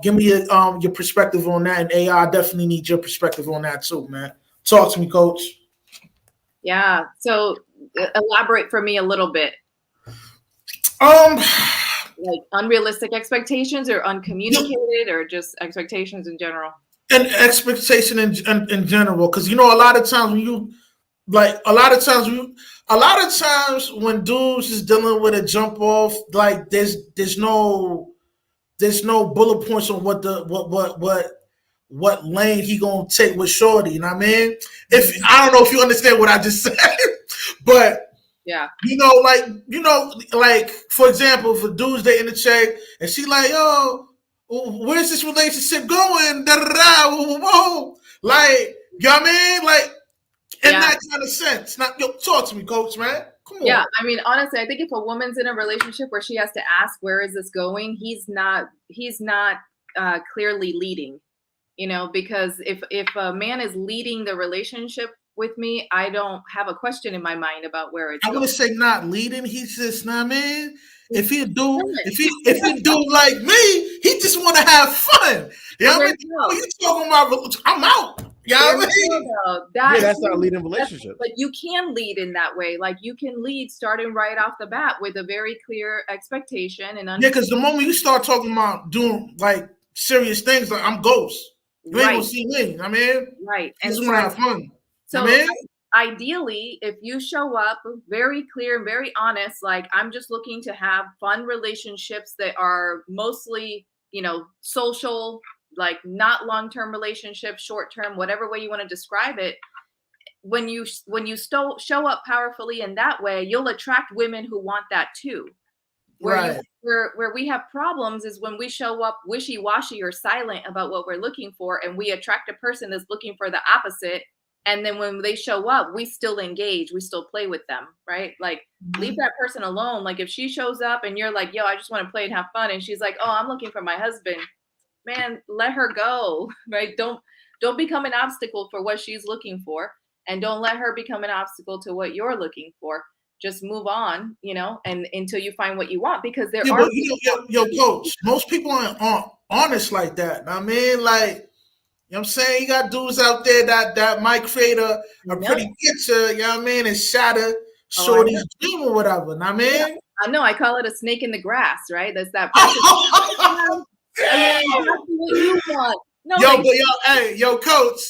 Give me your perspective on that, and AI, I definitely need your perspective on that too, man. Talk to me, coach. Yeah. So elaborate for me a little bit. Like unrealistic expectations or uncommunicated or just expectations in general? And expectation in general. Because, a lot of times when dudes is dealing with a jump off, like there's no bullet points on what lane he gonna take with shorty. You know what I mean? If I don't know if you understand what I just said, but yeah, like for example, if a dude's dating a chick and she like, yo, where's this relationship going? Da da da. Whoa. Like, you know what I mean? Like, in that kind of sense. Talk to me, coach, man. Come on. Yeah, I mean, honestly, I think if a woman's in a relationship where she has to ask, where is this going? He's not clearly leading, because if a man is leading the relationship with me, I don't have a question in my mind about where it's going. I want to say not leading. He's just, if he do like me, he just want to have fun. You know what I mean? You talking about? I'm out. You know what I mean? That's not leading relationship. But you can lead in that way. Like you can lead starting right off the bat with a very clear expectation and because the moment you start talking about doing like serious things, like I'm ghost. You ain't gonna see me. Right. And just want to have fun. So ideally, if you show up very clear and very honest, like I'm just looking to have fun relationships that are mostly, social, like not long-term relationships, short-term, whatever way you want to describe it. When you show up powerfully in that way, you'll attract women who want that too. Where we have problems is when we show up wishy-washy or silent about what we're looking for, and we attract a person that's looking for the opposite. And then when they show up, we still engage, we still play with them, right? Like leave that person alone. Like if she shows up and you're like, yo, I just want to play and have fun. And she's like, oh, I'm looking for my husband. Man, let her go, right? Don't become an obstacle for what she's looking for. And don't let her become an obstacle to what you're looking for. Just move on, and until you find what you want, because there are. Yo, coach, most people aren't honest like that. Like, you know what I'm saying? You got dudes out there that might create a pretty picture, you know what I mean, and shatter shorty's dream or whatever. Yeah. I know. I call it a snake in the grass, right? That's that person. Exactly what you want. No, yo, coach,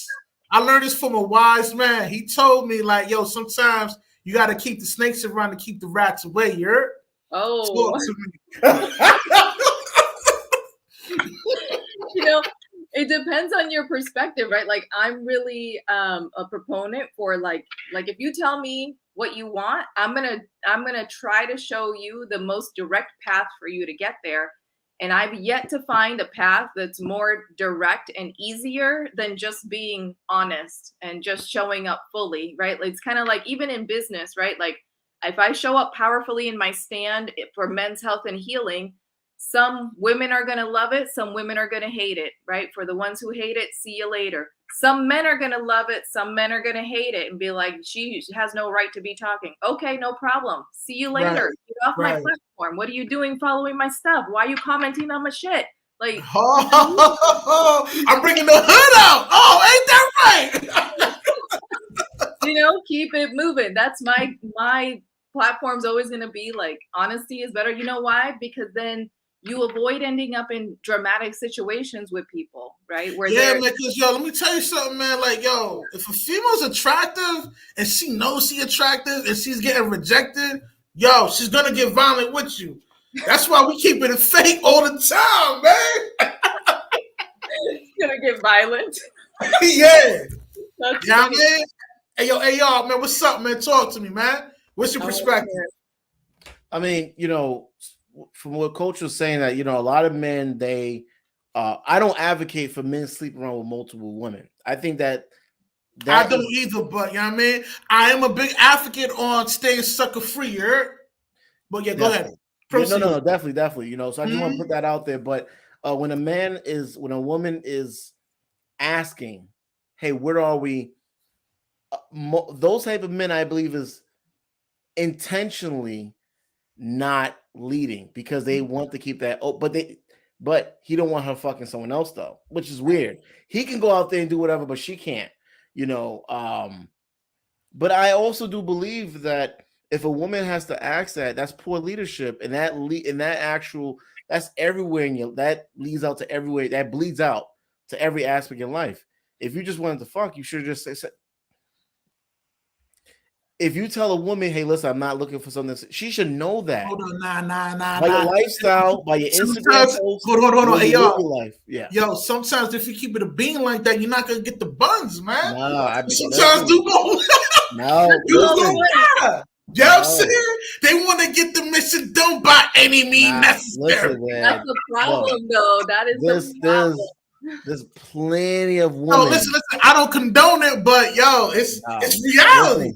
I learned this from a wise man. He told me, like, yo, sometimes you got to keep the snakes around to keep the rats away. You heard? Oh, Talk to me. you know, it depends on your perspective, right? Like, I'm really a proponent for like if you tell me what you want, I'm gonna try to show you the most direct path for you to get there. And I've yet to find a path that's more direct and easier than just being honest and just showing up fully, right? Like, it's kind of like even in business, right? Like, if I show up powerfully in my stand for men's health and healing, some women are going to love it, some women are going to hate it, right? For the ones who hate it, see you later. Some men are going to love it, some men are going to hate it and be like, she has no right to be talking. Okay, no problem. See you later. Right, Get off my right. platform. What are you doing following my stuff? Why are you commenting on my shit? Like, I'm bringing the hood out. Oh, ain't that right? keep it moving. That's my platform's always going to be like, honesty is better. You know why? Because then you avoid ending up in dramatic situations with people, right? Where Yeah, man, because, yo, let me tell you something, man. Like, yo, if a female's attractive and she knows she's attractive and she's getting rejected, yo, she's going to get violent with you. That's why we keep it fake all the time, man. it's going to get violent. Yeah. That's You know what I mean? Hey, y'all, man, what's up, man? Talk to me, man. What's your perspective? I mean, from what Coach was saying, that, a lot of men, I don't advocate for men sleeping around with multiple women. I think that I don't either, but, you know what I mean? I am a big advocate on staying sucker free, but yeah, go ahead. Yeah, no, definitely. So I just want to put that out there. But when a woman is asking, hey, where are we? Those type of men, I believe, is intentionally not leading because they want to keep that. Oh, but he don't want her fucking someone else though, which is weird. He can go out there and do whatever, but she can't. But I also do believe that if a woman has to ask that, that's poor leadership, and that's everywhere that leads out to everywhere. That bleeds out to every aspect in life. If you just wanted to fuck, you should just say. If you tell a woman, hey, listen, I'm not looking for something, she should know that. Hold on, nah. By your lifestyle, by your Instagram post. Hold on. Hey, yo. Life. Yeah. Yo, sometimes if you keep it a bean like that, you're not going to get the buns, man. No, sometimes do go. No. Yeah. You know what I'm saying? They want to get the mission done by any means necessary. Listen, that's the problem, though. That is the problem. There's plenty of women. No, listen. I don't condone it, but yo, it's reality.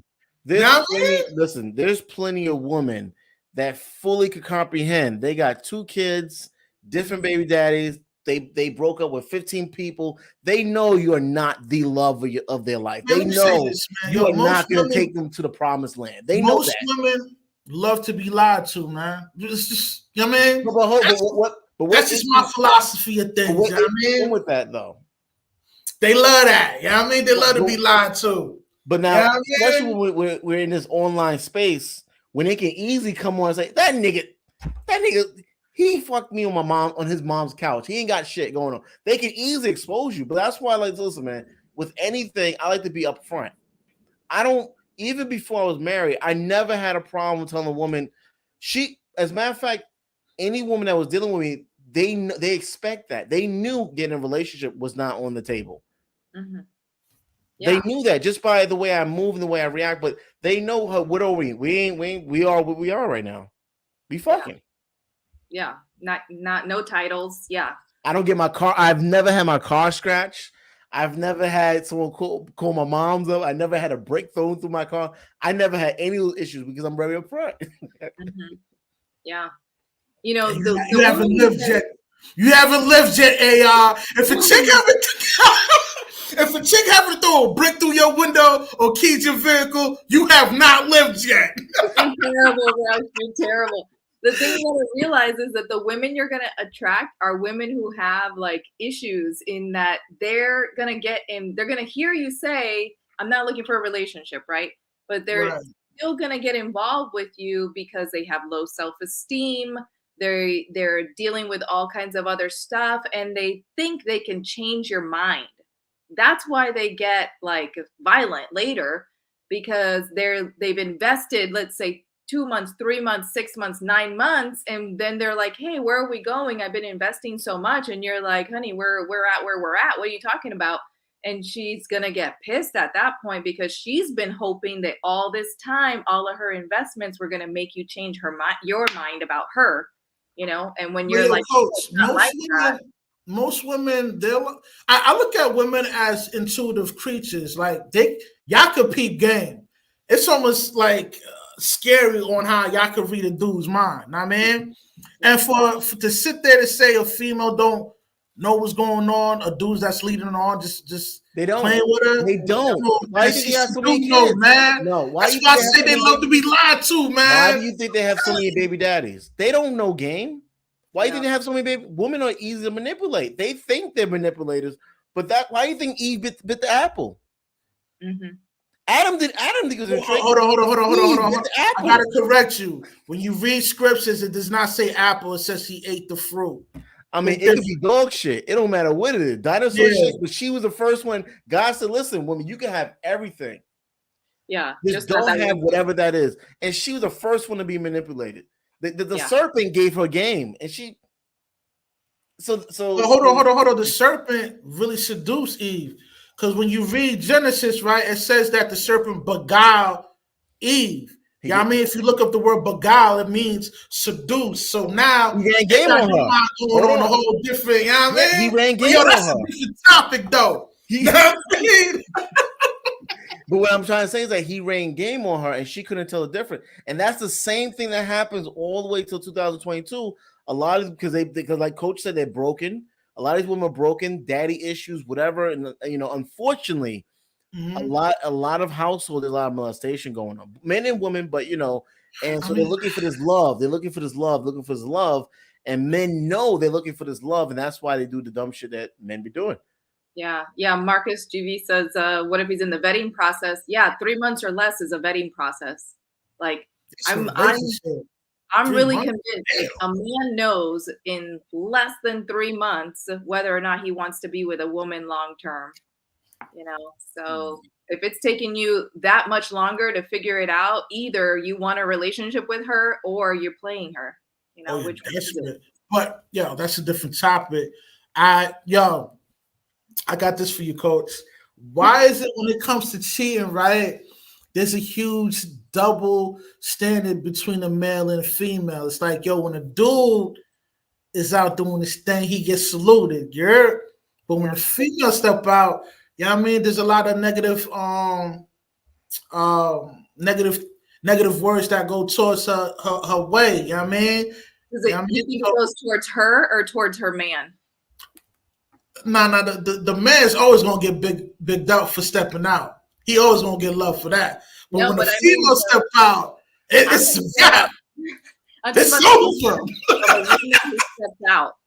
There's plenty of women that fully could comprehend. They got 2 kids, different baby daddies. They broke up with 15 people. They know you are not the love of their life. They know you are not going to take them to the promised land. They know that. Most women love to be lied to, man. It's just, you know what I mean? That's just my philosophy of things. You know what I mean? With that though, they love that. You know what I mean? They love to be lied to. But now, especially when we're in this online space, when they can easily come on and say, that nigga, he fucked me on his mom's couch. He ain't got shit going on. They can easily expose you. But that's why I like to listen, man. With anything, I like to be upfront. Even before I was married, I never had a problem telling a woman. As a matter of fact, any woman that was dealing with me, they expect that. They knew getting a relationship was not on the table. Mm-hmm. Yeah. They knew that just by the way I move and the way I react, but they know what are we? We are what we are right now. We fucking. Yeah. Not no titles. Yeah. I don't get my car. I've never had my car scratched. I've never had someone call my mom's up. I never had a brake thrown through my car. I never had any issues because I'm very upfront. Mm-hmm. Yeah. You haven't lived yet. You haven't lived yet, AR. If a chick haven't throw a brick through your window or keyed your vehicle, you have not lived yet. Terrible, Rush. You're terrible. The thing you gotta realize is that the women you're gonna attract are women who have like issues in that they're gonna hear you say, I'm not looking for a relationship, right? But they're still gonna get involved with you because they have low self-esteem. They're dealing with all kinds of other stuff, and they think they can change your mind. that's why they get like violent later, because they've invested, let's say 2 months, 3 months, 6 months, 9 months, and then they're like, hey, where are we going? I've been investing so much. And you're like, honey, we're at where we're at. What are you talking about? And she's gonna get pissed at that point, because she's been hoping that all this time, all of her investments were gonna make you change your mind about her, and when you're like, Coach, it's not like that. most women, I look at women as intuitive creatures. Like y'all could peep game. It's almost like scary on how y'all could read a dude's mind. Know what I mean, and for to sit there to say a female don't know what's going on, a dude that's leading her on, just they don't playing with her. They don't. Why do you think they have so many kids? kids? Man. No, why? That's why I say they love to be lied to, man. Why do you think they have so many baby daddies? They don't know game. Why do you think they have so many baby? Women are easy to manipulate. They think they're manipulators, but why do you think Eve bit the apple? Mm-hmm. Adam think it was a trick. Hold on. I gotta correct you. When you read scriptures, it does not say apple. It says he ate the fruit. I mean, it could be dog shit. It don't matter what it is. Dinosaur shit. But she was the first one. God said, "Listen, woman, you can have everything. Yeah, just don't have whatever that is." And she was the first one to be manipulated. The serpent gave her game, and she. So hold on. The serpent really seduced Eve, because when you read Genesis, right, it says that the serpent beguiled Eve. Yeah, I mean, if you look up the word beguile, it means seduce. So now he ran game on her. Going on a whole different. You know what I mean? He ran game on that's her. A different topic, though. You know what I mean? But what I'm trying to say is that he ran game on her, and she couldn't tell the difference. And that's the same thing that happens all the way till 2022. A lot of because like Coach said, they're broken. A lot of these women are broken, daddy issues, whatever. And unfortunately. Mm-hmm. A lot of households, there's a lot of molestation going on, men and women, but and so they're looking for this love. They're looking for this love, and men know they're looking for this love, and that's why they do the dumb shit that men be doing. Yeah. Marcus GV says, "What if he's in the vetting process?" Yeah, 3 months or less is a vetting process. Like I'm really convinced a man knows in less than 3 months whether or not he wants to be with a woman long term. So if it's taking you that much longer to figure it out, either you want a relationship with her or you're playing her. Which one is it? But that's a different topic. I got this for you, Coach. Why is it when it comes to cheating, right? There's a huge double standard between a male and a female. It's like, when a dude is out doing his thing, he gets saluted. But when a female step out, I mean, there's a lot of negative words that go towards her way. You know what I mean? You think it goes towards her or towards her man? No. The man's always gonna get big out for stepping out. He always gonna get love for that. But when the female step out, it's a gap. It's over. Stepped out.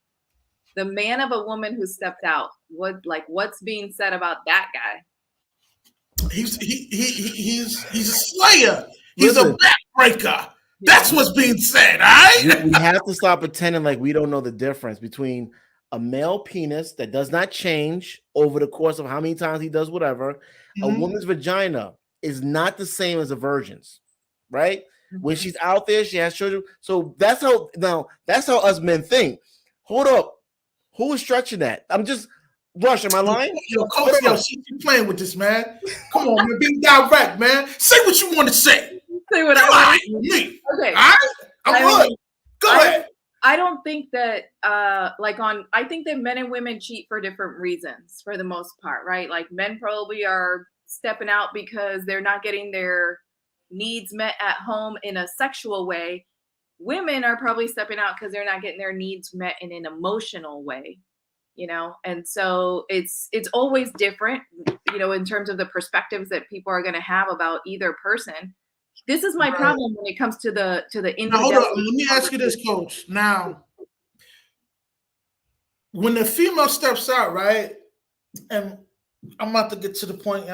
The man of a woman who stepped out. What's being said about that guy? He's a slayer. He's a backbreaker. That's what's being said. All right. We have to stop pretending like we don't know the difference between a male penis that does not change over the course of how many times he does whatever. Mm-hmm. A woman's vagina is not the same as a virgin's, right? Mm-hmm. When she's out there, she has children. So that's how us men think. Hold up. Who is stretching that? I'm just rushing my line. Coach, she playing with this, man. Come on, man. Be direct, man. Say what you want to say. Say what I want. Me. Okay. All right? I'm good. Go ahead. I don't think that I think that men and women cheat for different reasons for the most part, right? Like men probably are stepping out because they're not getting their needs met at home in a sexual way. Women are probably stepping out because they're not getting their needs met in an emotional way, and so it's always different, in terms of the perspectives that people are going to have about either person. This is my problem when it comes to the now, hold on. Let me ask you this, Coach. Now, when the female steps out, right, and I'm about to get to the point.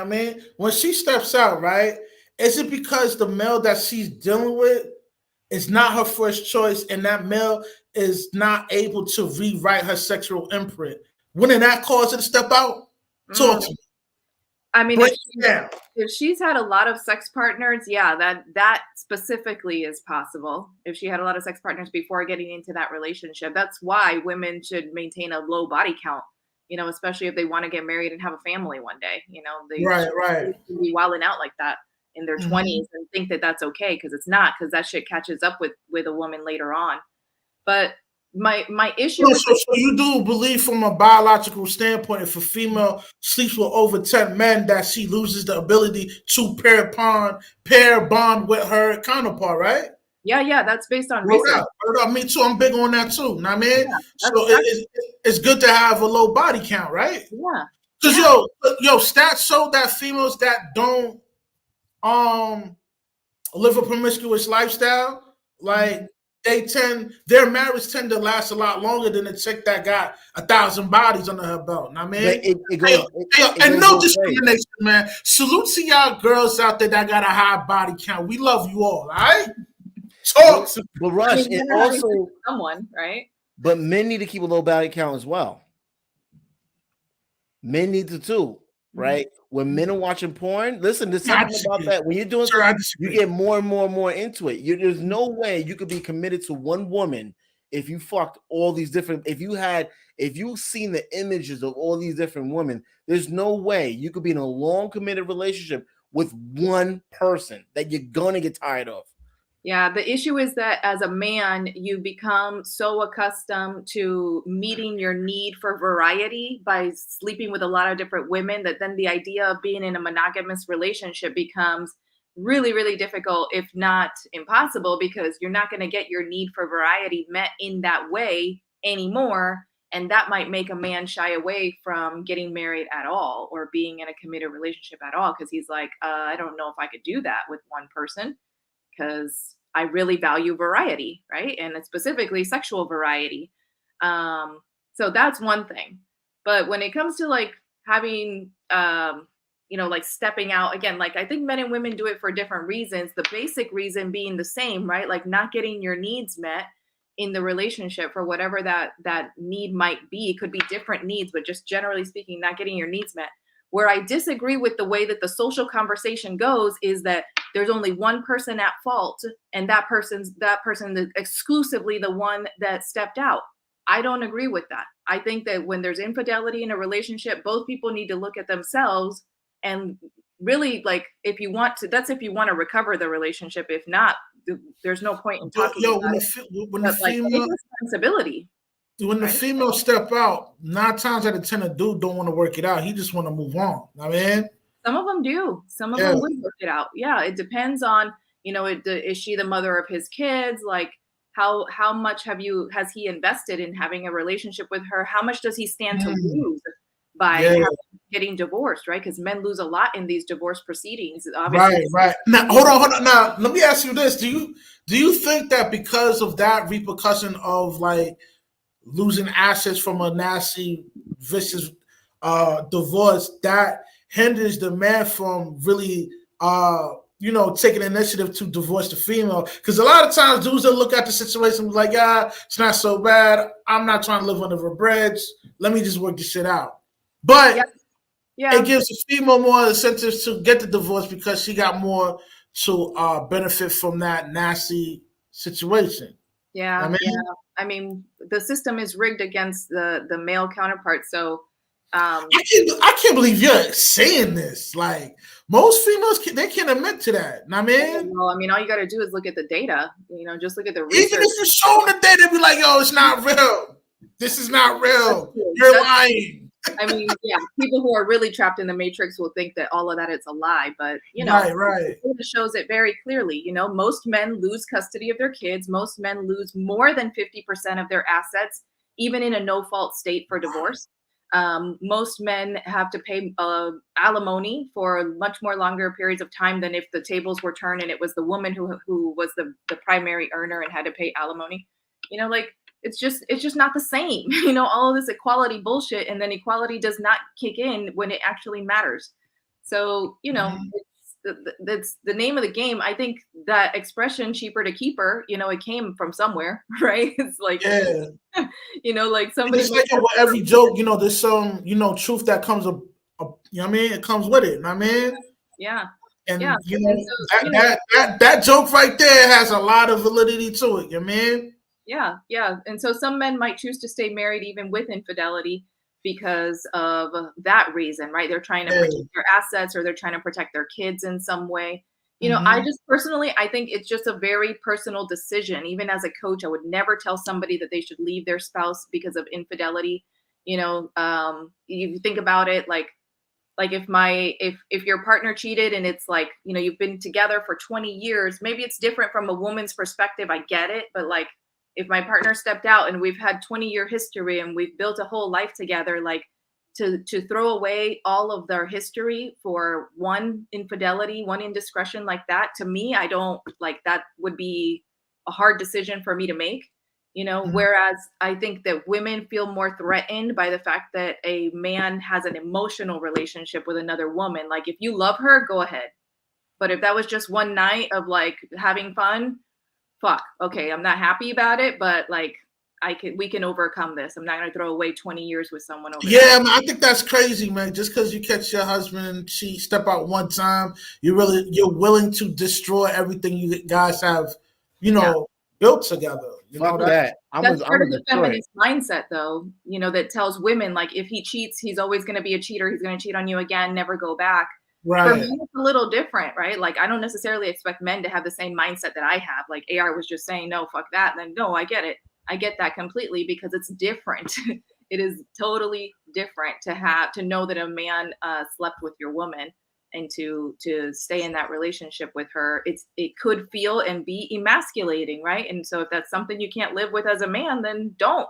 When she steps out, right, is it because the male that she's dealing with is not her first choice, and that male is not able to rewrite her sexual imprint? Wouldn't that cause her to step out? Talk to me. I mean, Break it down. if she's had a lot of sex partners, yeah, that specifically is possible. If she had a lot of sex partners before getting into that relationship, that's why women should maintain a low body count. You know, especially if they want to get married and have a family one day. You know, they Right, shouldn't be wilding out like that in their 20s and think that that's okay, because it's not, because that shit catches up with a woman later on. But my issue with so you do believe from a biological standpoint, if a female sleeps with over 10 men, that she loses the ability to pair bond with her counterpart, right? yeah, that's based on Word research. up. Me too. I'm big on that too. Know what I mean? Yeah, So it's good to have a low body count, right? yeah. Because yo, stats show that females that don't live a promiscuous lifestyle, like their marriage tend to last a lot longer than a chick that got 1,000 bodies under her belt. I mean, and no discrimination, man. Salute to y'all girls out there that got a high body count. We love you all right? Talk. But Rush, and also someone, right? But men need to keep a low body count as well. Men need to too, right? When men are watching porn, listen, there's something about that. When you're doing you get more and more into it. There's no way you could be committed to one woman if you fucked all these different, if you've seen the images of all these different women, there's no way you could be in a long committed relationship with one person that you're gonna get tired of. Yeah, the issue is that as a man, you become so accustomed to meeting your need for variety by sleeping with a lot of different women that then the idea of being in a monogamous relationship becomes really, really difficult, if not impossible, because you're not going to get your need for variety met in that way anymore. And that might make a man shy away from getting married at all or being in a committed relationship at all, because he's like, I don't know if I could do that with one person, because I really value variety, right? And specifically sexual variety. So that's one thing. But when it comes to like having, like stepping out again, like I think men and women do it for different reasons. The basic reason being the same, right? Like not getting your needs met in the relationship for whatever that need might be. It could be different needs, but just generally speaking, not getting your needs met. Where I disagree with the way that the social conversation goes is that there's only one person at fault, and that person is exclusively the one that stepped out. I don't agree with that. I think that when there's infidelity in a relationship, both people need to look at themselves and really, like, if you want to recover the relationship. If not, there's no point in talking about it. When the female responsibility. When the female step out, 9 times out of 10, a dude don't want to work it out. He just want to move on. I mean, some of them do. Some of them would work it out. Yeah, it depends on, is she the mother of his kids? Like, how much has he invested in having a relationship with her? How much does he stand to lose by getting divorced? Right, because men lose a lot in these divorce proceedings. Obviously. Right. Now, hold on. Now, let me ask you this: Do you think that because of that repercussion of like losing assets from a nasty, vicious divorce, that hinders the man from really, taking initiative to divorce the female? Because a lot of times dudes will look at the situation like, it's not so bad. I'm not trying to live under a bridge. Let me just work this shit out. But it gives the female more incentives to get the divorce because she got more to benefit from that nasty situation. I mean, the system is rigged against the male counterpart. So I can't believe you're saying this. Like, most females, they can't admit to that. I mean, well, all you got to do is look at the data. Just look at the research. Even if you show them the data, be like, yo, it's not real. This is not real. You're lying. People who are really trapped in the matrix will think that all of that is a lie, but right. It shows it very clearly. Most men lose custody of their kids. Most men lose more than 50% of their assets, even in a no-fault state for divorce. Most men have to pay alimony for much more longer periods of time than if the tables were turned and it was the woman who was the primary earner and had to pay alimony. It's just not the same, all of this equality bullshit, and then equality does not kick in when it actually matters. So, that's the name of the game. I think that expression, cheaper to keep her, it came from somewhere, right? It's like, like somebody. It's like with every joke, there's some, truth that comes You know what I mean? It comes with it. You know what I mean? Yeah. And Yeah. you And know so, that joke right there has a lot of validity to it. You know what I mean? yeah, yeah. And so some men might choose to stay married even with infidelity because of that reason, right? They're trying to Yeah. protect their assets or they're trying to protect their kids in some way. I Mm-hmm. just personally, I think it's just a very personal decision. Even as a coach, I would never tell somebody that they should leave their spouse because of infidelity. You think about it, like if your partner cheated and it's like, you've been together for 20 years, maybe it's different from a woman's perspective, I get it, but like if my partner stepped out and we've had 20-year history and we've built a whole life together, like to throw away all of their history for one infidelity, one indiscretion like that, to me, I don't like, that would be a hard decision for me to make. Whereas I think that women feel more threatened by the fact that a man has an emotional relationship with another woman. Like if you love her, go ahead. But if that was just one night of like having fun, fuck. Okay, I'm not happy about it, but like we can overcome this. I'm not gonna throw away 20 years with someone over that. Yeah, man, I think that's crazy, man. Just because you catch your husband cheat, step out one time, you're willing to destroy everything you guys have, Yeah. built together. Fuck That. that. I'm That's part gonna of the destroy it. feminist mindset, though, that tells women, like, if he cheats, he's always going to be a cheater. He's going to cheat on you again, never go back. For Right. me, it's a little different, right? Like, I don't necessarily expect men to have the same mindset that I have. Like, AR was just saying, no, fuck that. And then, no, I get it. I get that completely because it's different. It is totally different to know that a man slept with your woman and to stay in that relationship with her. It could feel and be emasculating, right? And so if that's something you can't live with as a man, then don't,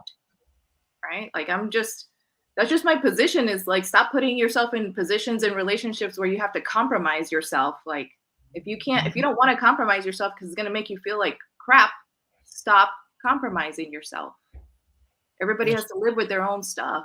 right? Like that's just my position, is like, stop putting yourself in positions and relationships where you have to compromise yourself. Like if you don't want to compromise yourself because it's going to make you feel like crap, stop compromising yourself. Everybody has to live with their own stuff.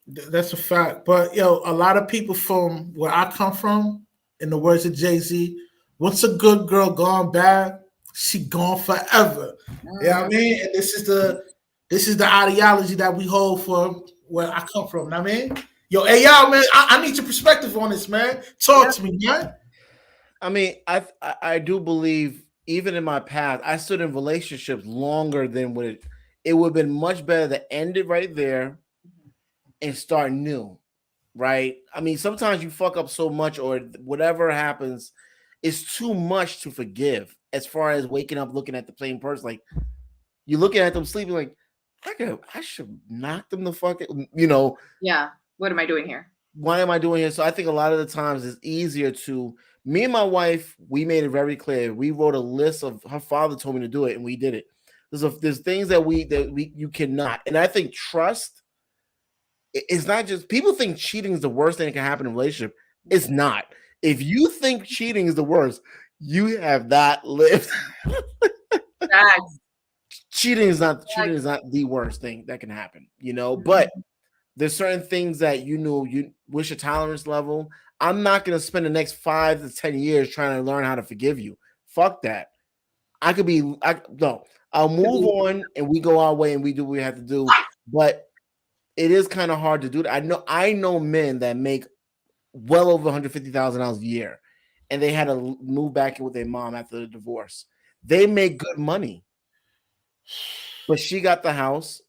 That's a fact. But a lot of people from where I come from, in the words of Jay-Z, once a good girl gone bad, she gone forever. You know what I mean? And this is the ideology that we hold for where I come from. You know what I mean? Yo, hey y'all, man, I need your perspective on this, man. Talk to me, man. I mean, I do believe even in my past, I stood in relationships longer than what it would have been much better to end it right there and start new, right? I mean, sometimes you fuck up so much or whatever happens, it's too much to forgive as far as waking up looking at the same person. Like you're looking at them sleeping like, I should knock them the fuck out, Yeah. What am I doing here? Why am I doing here? So I think a lot of the times it's easier to me and my wife, we made it very clear. We wrote a list of her father told me to do it and we did it. There's things that you cannot. And I think trust, it's not just people think cheating is the worst thing that can happen in a relationship. It's not. If you think cheating is the worst, you have not lived. Cheating is not the worst thing that can happen, but there's certain things that you wish your tolerance level. I'm not going to spend the next 5 to 10 years trying to learn how to forgive you. Fuck that. I'll move on and we go our way and we do what we have to do. But it is kind of hard to do that. I know men that make well over $150,000 a year and they had to move back in with their mom after the divorce. They make good money, but she got the house.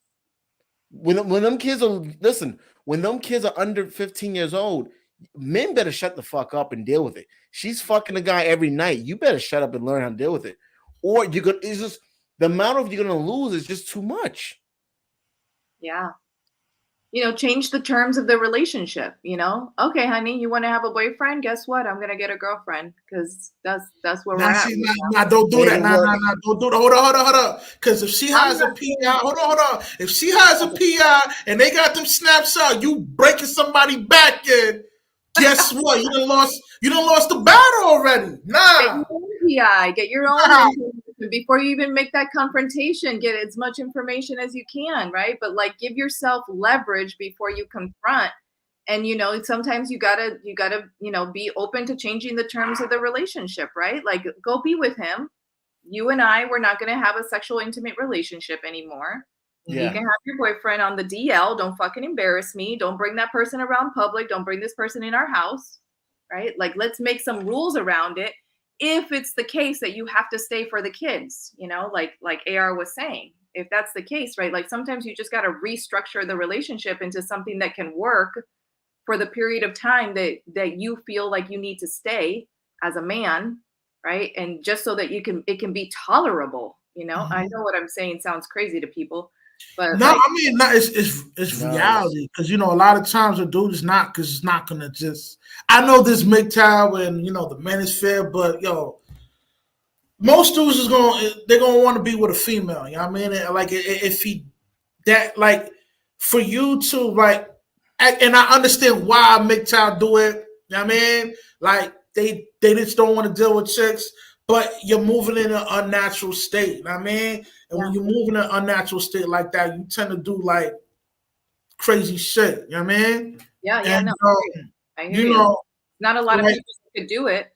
When them kids are under 15 years old, men better shut the fuck up and deal with it. She's fucking a guy every night. You better shut up and learn how to deal with it. Or it's just the amount of you're gonna lose is just too much. Yeah. Change the terms of the relationship, Okay, honey, you want to have a boyfriend? Guess what? I'm going to get a girlfriend because that's where we're at. Don't do that. Don't do that. Hold on. Because if she has a PI, hold on. If she has a PI and they got them snaps out, you breaking somebody back in, guess what? You done lost the battle already. Nah. Get your own before you even make that confrontation. Get as much information as you can, right? But like, give yourself leverage before you confront. And sometimes you gotta be open to changing the terms of the relationship, right? Like, go be with him. You and I, we're not going to have a sexual intimate relationship anymore. You can have your boyfriend on the DL. Don't fucking embarrass me. Don't bring that person around public. Don't bring this person in our house, right? Like, let's make some rules around it. If it's the case that you have to stay for the kids, you know, like AR was saying, if that's the case, right? Like sometimes you just got to restructure the relationship into something that can work for the period of time that you feel like you need to stay as a man, right? And just so that it can be tolerable, you know. I know what I'm saying sounds crazy to people, but no, like, I mean, no, it's reality, because you know a lot of times a dude is not, because it's not gonna just. I know this MGTOW and you know the manosphere, but yo, most dudes they're gonna want to be with a female. You know what I mean? And, like if he that like for you to like, and I understand why MGTOW do it. You know what I mean? Like they just don't want to deal with chicks, but you're moving in an unnatural state. You know what I mean? And when you move in an unnatural state like that, you tend to do like crazy shit. You know what I mean? yeah, And no, I hear you you. know, Not a lot of like, people could do it,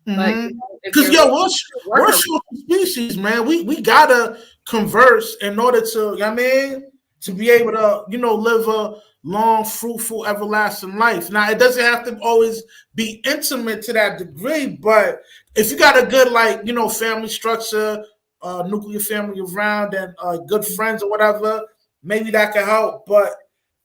but you know, if because you're we're social species, man. We gotta converse in order to, you know what I mean, to be able to, you know, live a long, fruitful, everlasting life. Now, it doesn't have to always be intimate to that degree, but if you got a good, like, you know, family structure, nuclear family around, and good friends or whatever, maybe that can help. But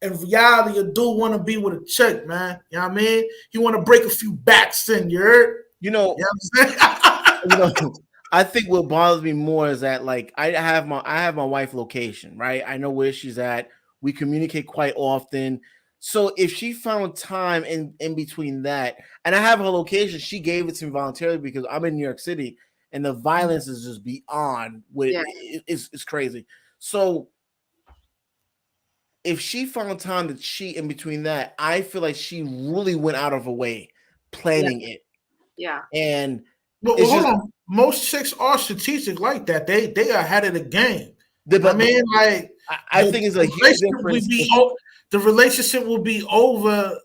in reality, a dude want to be with a chick, man. You know what I mean? He want to break a few backs in, you heard? You know, You know what I'm saying? you know, I think what bothers me more is that like I have my wife location, right? I know where she's at. We communicate quite often. So if she found time in between that, and I have her location, she gave it to me voluntarily because I'm in New York City and the violence is just beyond what it's crazy. So if she found time to cheat in between that, I feel like she really went out of her way planning it. Yeah. And But it's hold just on. Most chicks are strategic like that. They are ahead of the game. but I mean, like I think it's a huge difference. The relationship will be over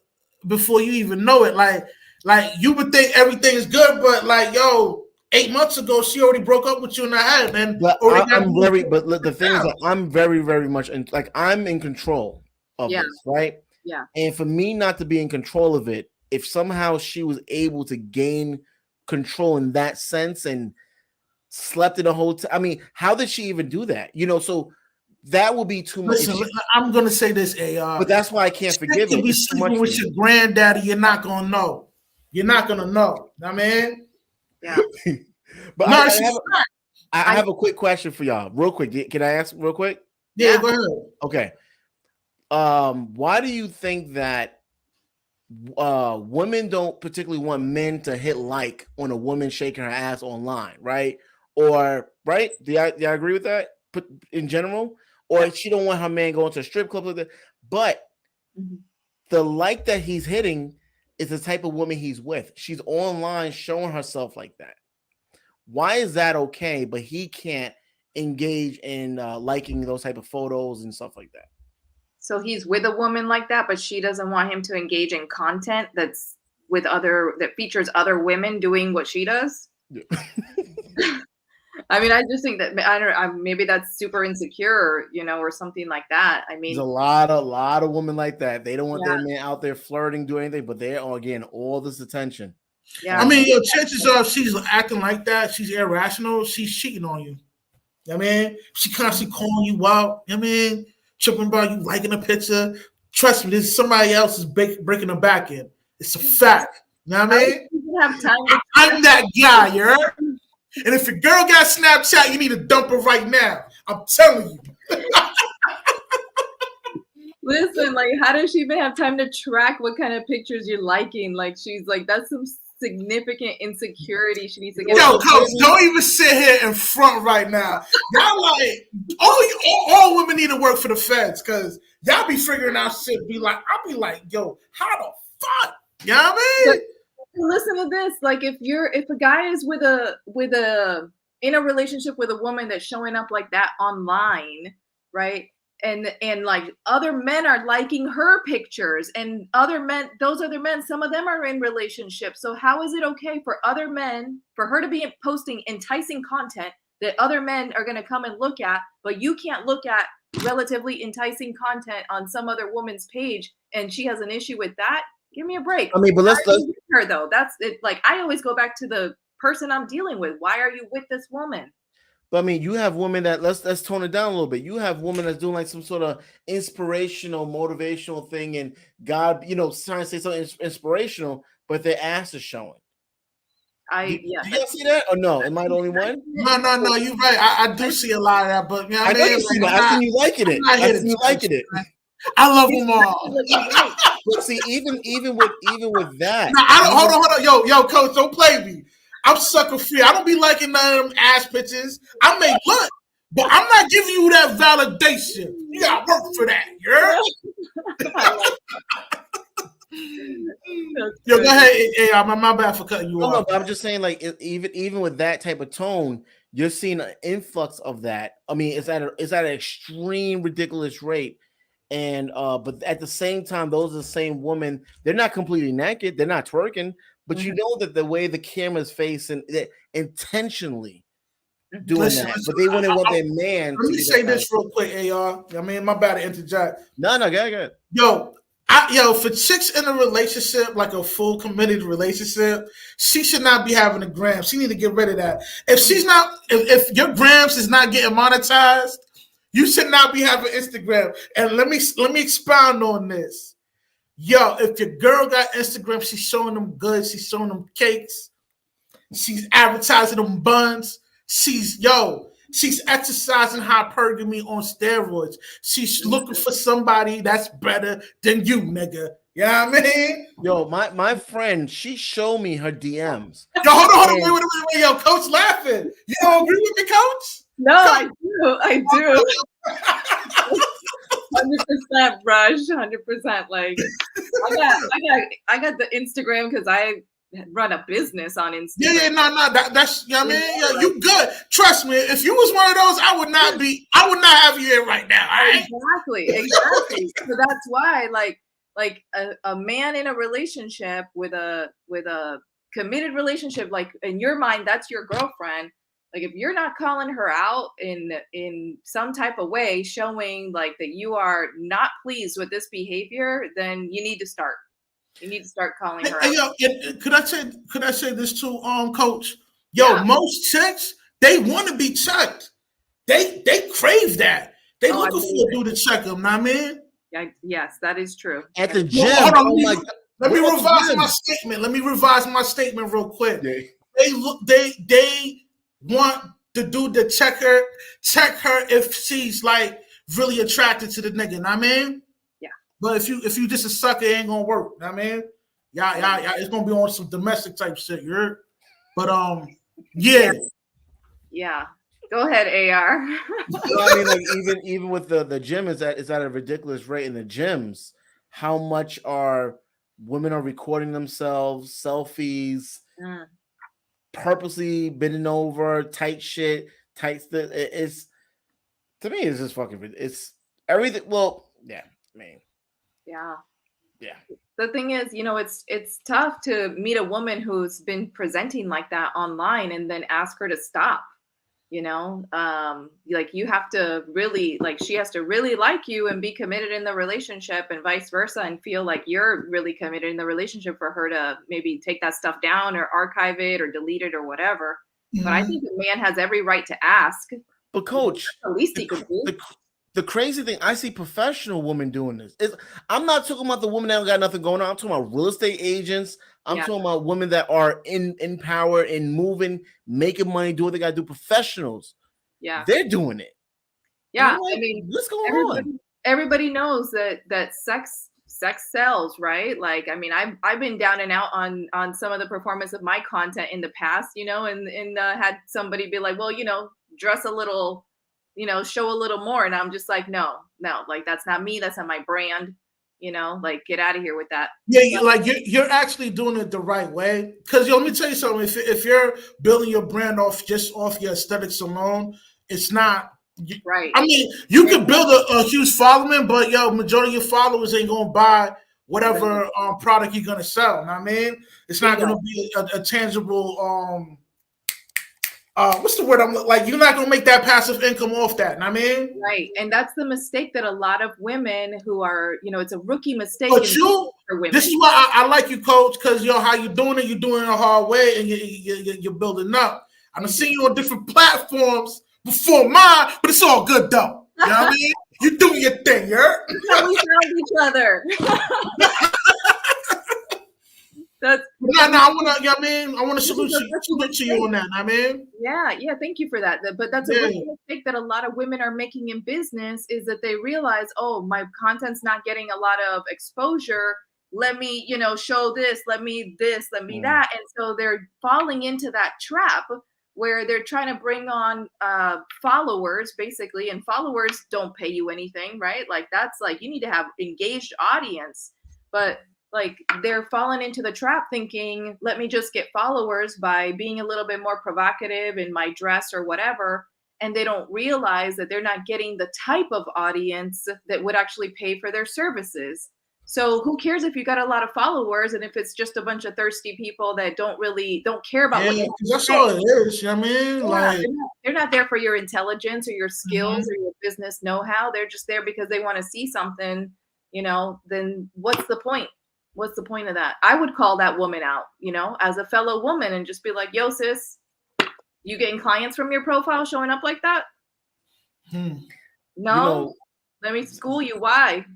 before you even know it. Like you would think everything is good, but like yo, 8 months ago she already broke up with you in the head, and But already got I'm very, but the thing is that I'm very, very much like I'm in control of this, right? Yeah. And for me not to be in control of it, if somehow she was able to gain control in that sense and slept in a hotel, I mean, how did she even do that? You know, so that would be too much. Listen, I'm gonna say this, AR. But that's why I can't forgive To it. be It's too much sleeping with your granddaddy, you're not gonna know. You're not gonna know. I mean, yeah. But no, I have a quick question for y'all, real quick. Can I ask real quick? Yeah, go ahead. Okay. Why do you think that women don't particularly want men to hit like on a woman shaking her ass online, right? Or right? Do I agree with that? But in general, or she don't want her man going to a strip club like that. But the like that he's hitting is the type of woman he's with. She's online showing herself like that. Why is that okay? But he can't engage in liking those type of photos and stuff like that. So he's with a woman like that, but she doesn't want him to engage in content that features other women doing what she does. Yeah. I mean, I just think that I don't know, maybe that's super insecure, you know, or something like that. I mean, there's a lot of women like that. They don't want their man out there flirting, doing anything, but they are getting all this attention. Yeah. I mean, chances are she's acting like that. She's irrational. She's cheating on you. I mean, she constantly calling you out. I mean, tripping about you liking a picture. Trust me, there's somebody else is breaking her back in. It's a fact. You know what I mean? I'm that guy, you heard? And if your girl got Snapchat, you need to dump her right now. I'm telling you. Listen, like, how does she even have time to track what kind of pictures you're liking? Like, she's like, that's some significant insecurity she needs to get. Yo, coach, don't even sit here in front right now. Y'all like all women need to work for the feds because y'all be figuring out shit. I'll be like, yo, how the fuck? You know what I mean? Listen to this. Like, if a guy is in a relationship with a woman that's showing up like that online, right? And like other men are liking her pictures, and those other men, some of them are in relationships. So how is it okay for other men, for her to be posting enticing content that other men are going to come and look at, but you can't look at relatively enticing content on some other woman's page and she has an issue with that, give me a break. I mean, but let's her though. That's it. Like, I always go back to the person I'm dealing with. Why are you with this woman? But I mean, you have women that let's tone it down a little bit. You have women that's doing like some sort of inspirational, motivational thing, and God, you know, trying to say something inspirational, but their ass is showing. Do you see that or no? Am I the only one? No, you're right. I do see a lot of that, but you know I know you see that. I see you liking it. I see you liking it. I love them all. But see, even with that, now, hold on, yo, coach, don't play me. I'm sucker free. I don't be liking none of them ass bitches. I may look, but I'm not giving you that validation. You gotta work for that. Yo, go ahead. Hey, my bad for cutting you off. No, but I'm just saying, like, even with that type of tone, you're seeing an influx of that. I mean, it's at an extreme, ridiculous rate. And but at the same time, those are the same women. They're not completely naked. They're not twerking. But you know that the way the camera's facing, intentionally doing that. But they wouldn't want their man. Let me say this real quick, AR. I mean, my bad to interject. No, go ahead. Yo, for chicks in a relationship, like a full committed relationship, she should not be having a gram. She need to get rid of that. If she's not, if your grams is not getting monetized, you should not be having Instagram. And let me expound on this. Yo, if your girl got Instagram, she's showing them goods, she's showing them cakes, she's advertising them buns, she's exercising hypergamy on steroids. She's looking for somebody that's better than you, nigga. You know what I mean? Yo, my friend, she showed me her DMs. Yo, hold on, wait. Yo, coach laughing. You don't agree with me, coach? No, I do. 100% Rush, 100%. Like, I got the Instagram because I run a business on Instagram. Yeah, no, that's, you know what I mean? Yeah, you good. Trust me, if you was one of those, I would not have you here right now. All right? Exactly. So that's why, like a man in a relationship with a committed relationship, like in your mind, that's your girlfriend. Like, if you're not calling her out in some type of way, showing like that you are not pleased with this behavior, then you need to start. You need to start calling her out. Yo, could I say this too, coach? Yo, most chicks, they want to be checked. They crave that. They looking for a dude to check them. Know what I mean? Yeah, yes, that is true. At the gym. Let me revise my statement. Let me revise my statement real quick. Yeah. They want the dude to check her if she's like really attracted to the nigga. Know what I mean? Yeah. But if you just a sucker, it ain't gonna work. Know what I mean? Yeah, it's gonna be on some domestic type shit. You heard? But yeah. Yeah. Go ahead, AR. Well, I mean, like even with the gym is at a ridiculous rate in the gyms. How much are women are recording themselves, selfies, purposely bending over, tight shit, it's to me, it's just fucking. It's everything. Well, yeah, I mean, yeah. The thing is, it's tough to meet a woman who's been presenting like that online and then ask her to stop. Like, you have to really, like, she has to really like you and be committed in the relationship and vice versa, and feel like you're really committed in the relationship for her to maybe take that stuff down or archive it or delete it or whatever. Mm-hmm. But I think the man has every right to ask. But coach, the least he could do. The crazy thing, I see professional women doing this. I'm not talking about the women that got nothing going on. I'm talking about real estate agents. I'm talking about women that are in power, in moving, making money, do what they got to do. Professionals. Yeah. They're doing it. Yeah. Like, I mean, what's going on? Everybody knows that sex sells, right? Like, I mean, I've been down and out on some of the performance of my content in the past, and had somebody be like, well, dress a little, show a little more. And I'm just like, no, like, that's not me. That's not my brand. Like, get out of here with that. Yeah, like you're actually doing it the right way. Because let me tell you something. If you're building your brand off your aesthetics alone, it's not right. I mean, you can build a huge following, but majority of your followers ain't gonna buy whatever product you're gonna sell. Know what I mean, it's not gonna be a tangible what's the word? I'm like, you're not gonna make that passive income off that. I mean, Right. And that's the mistake that a lot of women who are, it's a rookie mistake but for women. this is why I like you, coach, because how you doing it, you're doing it a hard way, and you're building up. I'm seeing you on different platforms before mine, but it's all good though. You know what I mean? You doing your thing, yeah? So we found each other. That's no, I want to. You know what I mean? I want to salute you on that. I mean, yeah. Thank you for that. But that's a real mistake that a lot of women are making in business, is that they realize, oh, my content's not getting a lot of exposure. Let me, show this. Let me this. Let me that. And so they're falling into that trap where they're trying to bring on followers, basically, and followers don't pay you anything, right? Like that's like you need to have engaged audience, but like they're falling into the trap thinking, let me just get followers by being a little bit more provocative in my dress or whatever. And they don't realize that they're not getting the type of audience that would actually pay for their services. So who cares if you got a lot of followers and if it's just a bunch of thirsty people that don't care about what that's all it is. You know what I mean? Yeah, like they're not there for your intelligence or your skills or your business know-how. They're just there because they want to see something, then what's the point? What's the point of that? I would call that woman out, as a fellow woman and just be like, yo, sis, you getting clients from your profile showing up like that? No, let me school you. Why?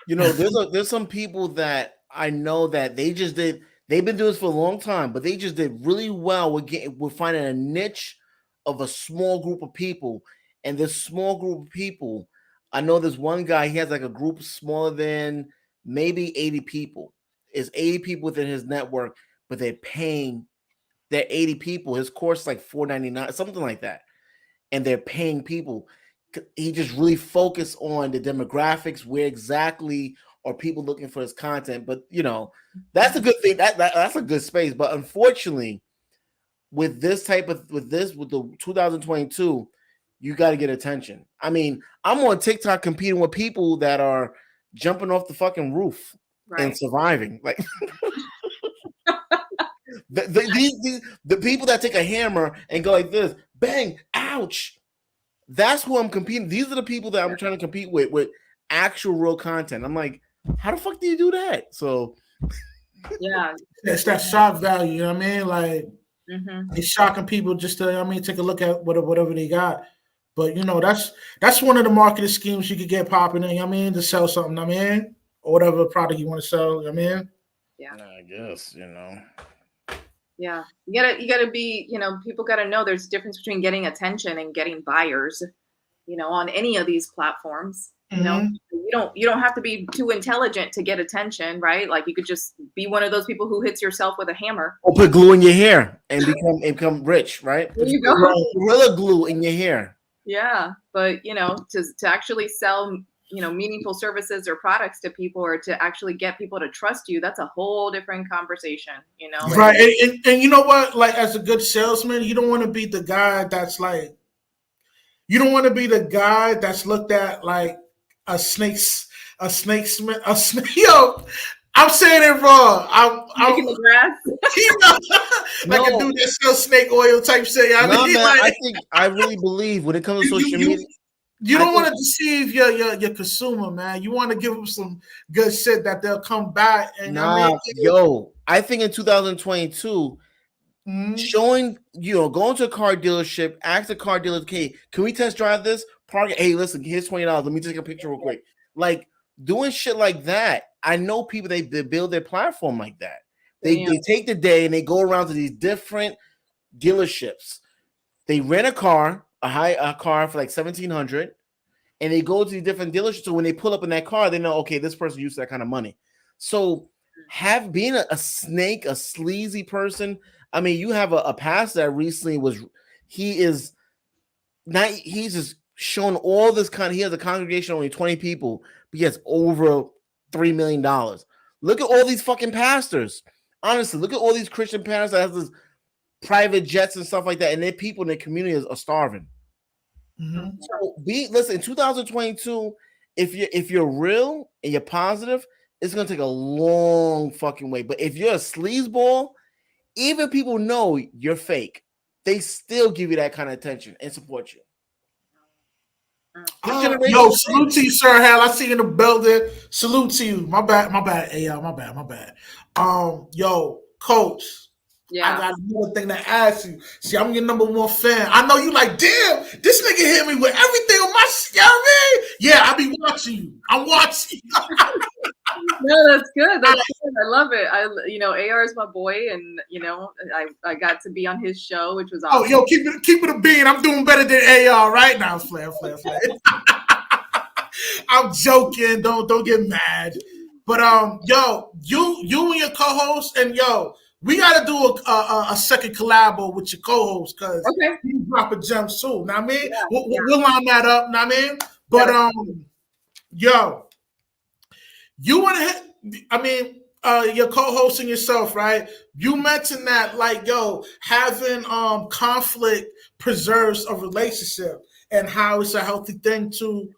There's some people that I know that they've been doing this for a long time, but they just did really well with finding a niche of a small group of people. And this small group of people, I know there's one guy, he has like a group smaller than maybe 80 people. It's 80 people within his network, but they're paying their 80 people. His course is like $4.99, something like that. And they're paying people. He just really focused on the demographics, where exactly are people looking for his content. But that's a good thing. That's a good space. But unfortunately, with the 2022, you got to get attention. I mean, I'm on TikTok competing with people that are jumping off the fucking roof and surviving. Like the people that take a hammer and go like this, bang, ouch. That's who I'm competing. These are the people that I'm trying to compete with actual real content. I'm like, how the fuck do you do that? So it's that shock value. You know what I mean? Like it's shocking people just to, take a look at whatever they got. But that's one of the marketing schemes you could get popping in, to sell something, or whatever product you want to sell, Yeah. I guess, Yeah. You gotta be, people gotta know there's a difference between getting attention and getting buyers, on any of these platforms. You don't have to be too intelligent to get attention, right? Like you could just be one of those people who hits yourself with a hammer. Or put glue in your hair and become rich, right? There you go. Gorilla glue in your hair. Yeah. But to actually sell meaningful services or products to people, or to actually get people to trust you, that's a whole different conversation, Right. And you know what? Like, as a good salesman, you don't want to be the guy that's like, looked at like a snake. Yo, I'm saying it wrong. I'm in the grass. Like a dude that sells snake oil type shit. I really believe when it comes to social media, you don't want to deceive your consumer, man. You want to give them some good shit that they'll come back and I think in 2022, showing going to a car dealership, ask the car dealer, okay, can we test drive this? Park it. Hey, listen, here's $20. Let me take a picture real quick. Like doing shit like that. I know people they build their platform like that. They take the day and they go around to these different dealerships. They rent a car for like $1,700, and they go to the different dealerships. So when they pull up in that car, they know, okay, this person used that kind of money. So being a snake, a sleazy person. I mean, you have a pastor that recently he's just shown all this he has a congregation of only 20 people, but he has over $3 million. Look at all these fucking pastors. Honestly, look at all these Christian pastors that have this private jets and stuff like that, and their people in their community are starving. So listen, in 2022, if you're real and you're positive, it's gonna take a long fucking way. But if you're a sleazeball, even people know you're fake. they still give you that kind of attention and support you. Yo, salute to you, Sir Hal. I see you in the building. Salute to you. My bad. Hey, my bad. Yo, Coach. Yeah. I got another thing to ask you. See, I'm your number one fan. I know you like, damn, this nigga hit me with everything on my shit. You know what I mean? Yeah, I be watching you. I'm watching you. No, that's good. That's good. I love it. AR is my boy, and I got to be on his show, which was awesome. Oh, yo, keep it a bean. I'm doing better than AR right now. Flare. I'm joking. Don't get mad. But yo, you and your co-host, and yo, we gotta do a second collabo with your co-host because you dropping gems too. Know what I mean? Yeah, we'll line that up. Know what I mean? But yo, you want to? I mean, your co-host and yourself, right? You mentioned that, like, yo, having conflict preserves a relationship, and how it's a healthy thing to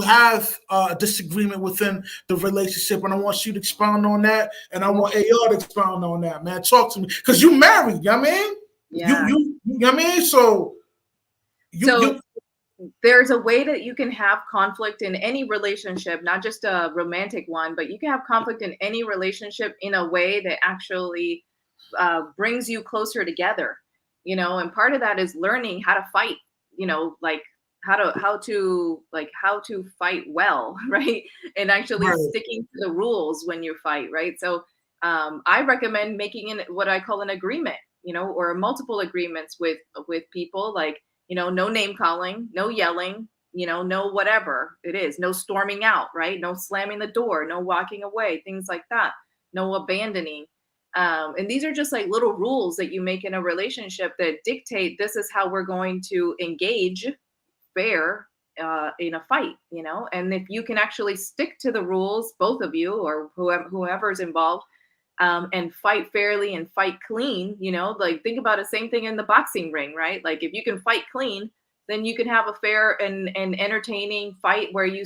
have a disagreement within the relationship. And I want you to expound on that, and I want AR to expound on that, man. Talk to me, because you married, you know what I mean? Yeah. You know what I mean? So there's a way that you can have conflict in any relationship, not just a romantic one, but you can have conflict in any relationship in a way that actually brings you closer together, and part of that is learning how to fight, like how to fight well, right? And actually sticking to the rules when you fight, right? So I recommend making what I call an agreement, or multiple agreements with people, like, no name calling, no yelling, no whatever it is, no storming out, right? No slamming the door, no walking away, things like that, no abandoning. And these are just like little rules that you make in a relationship that dictate this is how we're going to engage fair in a fight, and if you can actually stick to the rules, both of you or whoever's involved, and fight fairly and fight clean, like think about the same thing in the boxing ring, right? Like if you can fight clean, then you can have a fair and entertaining fight where you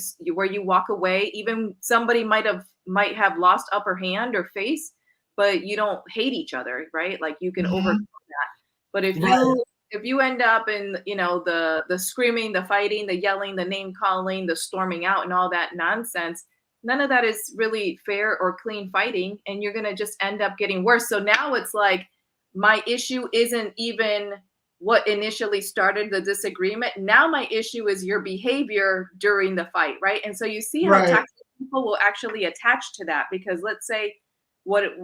walk away. Even somebody might have lost upper hand or face, but you don't hate each other, right? Like you can overcome that. But if you end up in, the screaming, the fighting, the yelling, the name calling, the storming out and all that nonsense, none of that is really fair or clean fighting. And you're going to just end up getting worse. So now it's like, my issue isn't even what initially started the disagreement. Now my issue is your behavior during the fight, right? And so you see how toxic people will actually attach to that, because let's say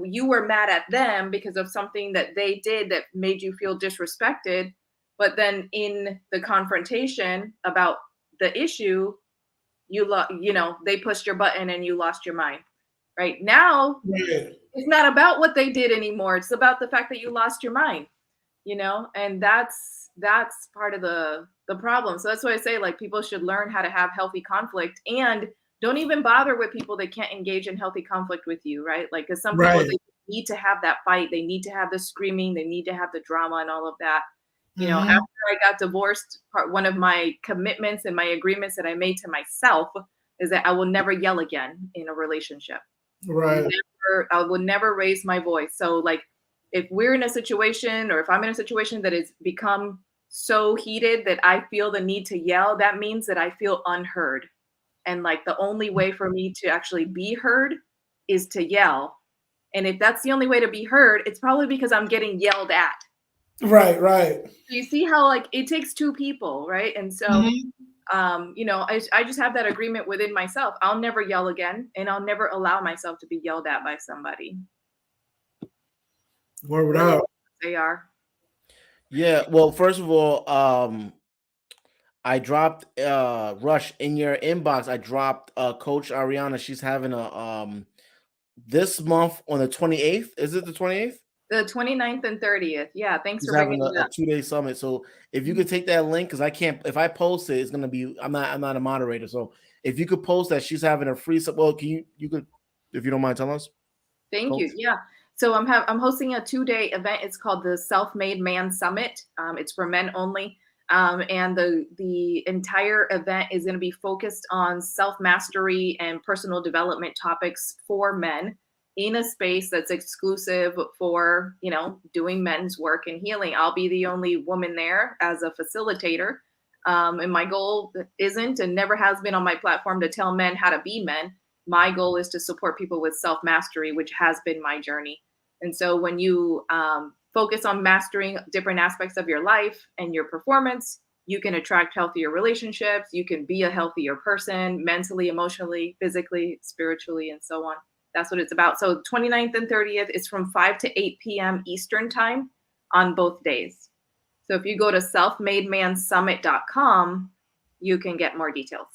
you were mad at them because of something that they did that made you feel disrespected, but then in the confrontation about the issue, they pushed your button and you lost your mind. Right now, it's not about what they did anymore. It's about the fact that you lost your mind, and that's part of the problem. So that's why I say, like, people should learn how to have healthy conflict, and don't even bother with people that can't engage in healthy conflict with you, right? Like, because some people, they need to have that fight. They need to have the screaming. They need to have the drama and all of that. After I got divorced, one of my commitments and my agreements that I made to myself is that I will never yell again in a relationship. Right. I will never raise my voice. So, like, if we're in a situation, or if I'm in a situation that has become so heated that I feel the need to yell, that means that I feel unheard. And like, the only way for me to actually be heard is to yell. And if that's the only way to be heard, it's probably because I'm getting yelled at. Right. You see how, like, it takes two people, right? And so, I just have that agreement within myself. I'll never yell again, and I'll never allow myself to be yelled at by somebody. Word up. They are. Yeah. Well, first of all, I dropped Rush in your inbox. I dropped Coach Ariana. She's having a this month on the 28th. Is it the 28th? The 29th and 30th. Yeah, thanks She's for bringing having it up. a 2-day summit. So if you could take that link, because I can't. If I post it, it's gonna be. I'm not a moderator. So if you could post that she's having a free. Well, can you could, if you don't mind, tell us. Thank you. Yeah. So I'm hosting a 2-day event. It's called the Self-Made Man Summit. It's for men only. And the entire event is going to be focused on self-mastery and personal development topics for men. in a space that's exclusive for, you know, doing men's work and healing. I'll be the only woman there as a facilitator. And my goal isn't and never has been on my platform to tell men how to be men. My goal is to support people with self-mastery, which has been my journey. And so when you focus on mastering different aspects of your life and your performance, you can attract healthier relationships. You can be a healthier person mentally, emotionally, physically, spiritually, and so on. That's what it's about. So 29th and 30th is from 5 to 8 p.m. Eastern time on both days. So if you go to selfmademansummit.com, you can get more details.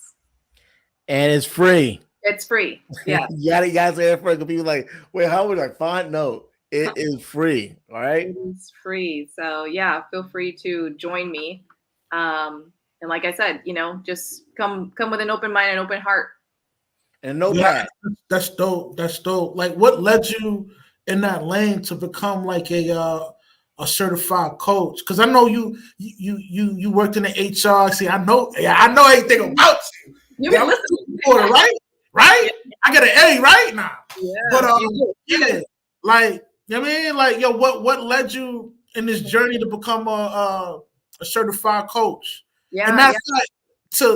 And it's free. It's free. Yeah. You gotta say it first. People like, wait, how would I find? No, it is free. All right. It is free. So yeah, feel free to join me. And like I said, you know, just come with an open mind and open heart. And no bad. That's dope. That's dope. Like, what led you in that lane to become like a certified coach? Because I know you worked in the HR. See, I know everything about you. You Yeah, right? Right? Yeah. I got an A right now. Yeah. But like, I mean, like, yo, what led you in this journey to become a certified coach? Yeah. And that's like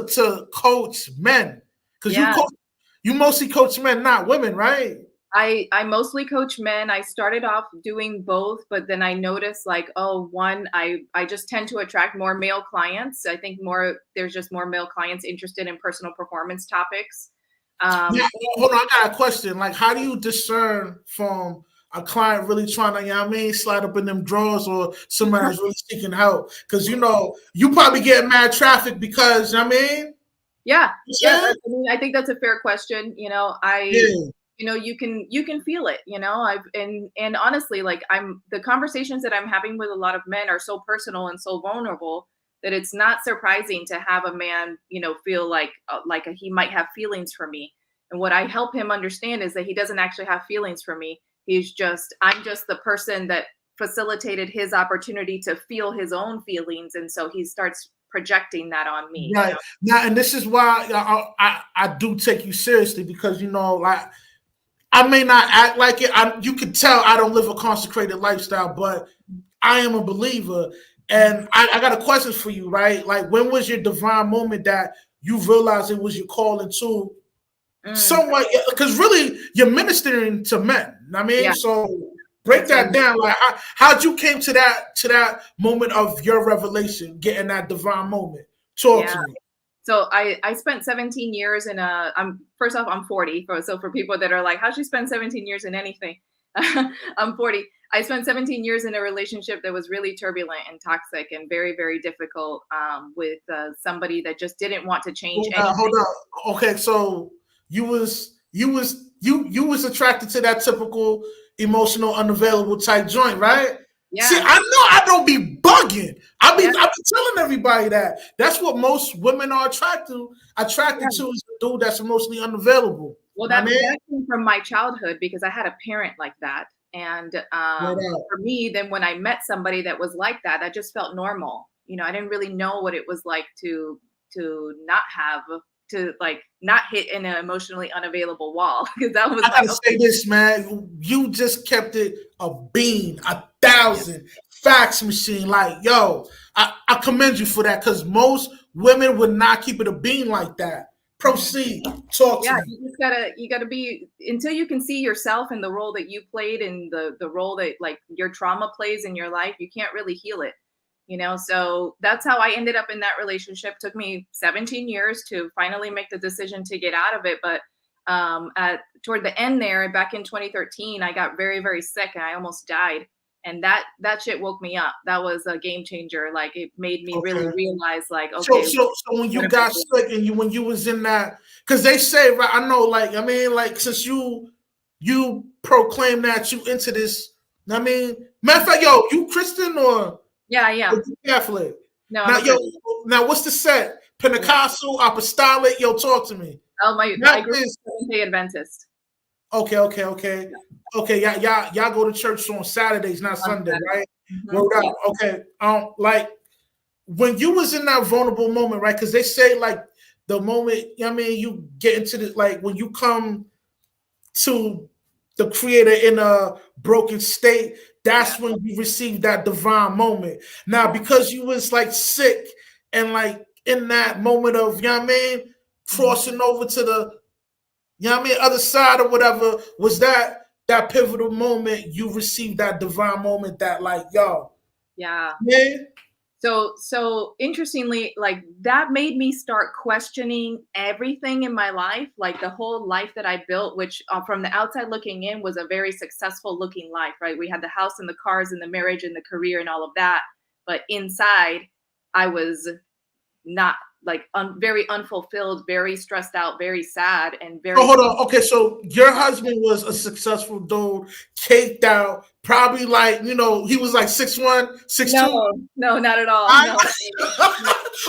to coach men. Because you mostly coach men, not women, right? I mostly coach men. I started off doing both, but then I noticed like, I just tend to attract more male clients. I think there's just more male clients interested in personal performance topics. Hold on, I got a question. Like, how do you discern from a client really trying to, you know what I mean, slide up in them drawers, or somebody who's really seeking help? Because, you know, you probably get mad traffic because, you know what I mean? Yeah. I think that's a fair question. You know, you know, you can feel it, you know, and honestly, like the conversations that I'm having with a lot of men are so personal and so vulnerable that it's not surprising to have a man, you know, feel like he might have feelings for me. And what I help him understand is that he doesn't actually have feelings for me. I'm just the person that facilitated his opportunity to feel his own feelings. And so he starts projecting that on me. Right. You know? Now, and this is why I do take you seriously, because, you know, like, I may not act like it. You can tell I don't live a consecrated lifestyle, but I am a believer. And I got a question for you, right? Like, when was your divine moment that you realized it was your calling to somewhat? Because really, you're ministering to men. I mean, so break that down. Like, how'd you came to that moment of your revelation, getting that divine moment? Talk to me. So I spent 17 years first off, I'm 40. So for people that are like, how'd you spend 17 years in anything? I'm 40. I spent 17 years in a relationship that was really turbulent and toxic and very, very difficult with somebody that just didn't want to change anything. Hold on. Okay, so you was attracted to that typical emotional, unavailable type joint, right? Yeah. See, I know I don't be bugging. I be telling everybody that. That's what most women are attracted to is a dude that's emotionally unavailable. Well, that came from my childhood, because I had a parent like that. And for me, then when I met somebody that was like that, that just felt normal. You know, I didn't really know what it was like to not hit in an emotionally unavailable wall, because that was. I gotta say this, man. You just kept it a bean, 1,000 fax machine. Like, yo, I commend you for that, because most women would not keep it a bean like that. Proceed. Talk to me. You gotta be, until you can see yourself in the role that you played and the role that like your trauma plays in your life, you can't really heal it. You know, so that's how I ended up in that relationship. Took me 17 years to finally make the decision to get out of it. But toward the end there, back in 2013, I got very, very sick and I almost died. And that shit woke me up. That was a game changer. Like, it made me really realize, like, okay. So when you got sick and when you was in that, because they say, right, I know, like, I mean, like, since you proclaim that you into this, I mean, matter of fact, yo, you Christian or? Yeah. Catholic. No. Now what's the set? Pentecostal, apostolic? Yo, talk to me. Oh, I grew up Seventh-day Adventist. Okay. Y'all go to church on Saturdays, not Sunday, right? Mm-hmm. Okay. Like, when you was in that vulnerable moment, right? Because they say, like, the moment, I mean, you get into this, like, when you come to the creator in a broken state, that's when you receive that divine moment. Now, because you was like sick and like in that moment of, you know what I mean, crossing over to the, you know what I mean, other side or whatever, was that pivotal moment you received that divine moment that like, yo, Yeah. man. So interestingly, like that made me start questioning everything in my life, like the whole life that I built, which from the outside looking in was a very successful looking life, right? We had the house and the cars and the marriage and the career and all of that. But inside, I was not like very unfulfilled, very stressed out, very sad, and very. So hold on. Okay, so your husband was a successful dude, caked out, probably like, you know, he was like 6'1", 6'2". No, not at all. No.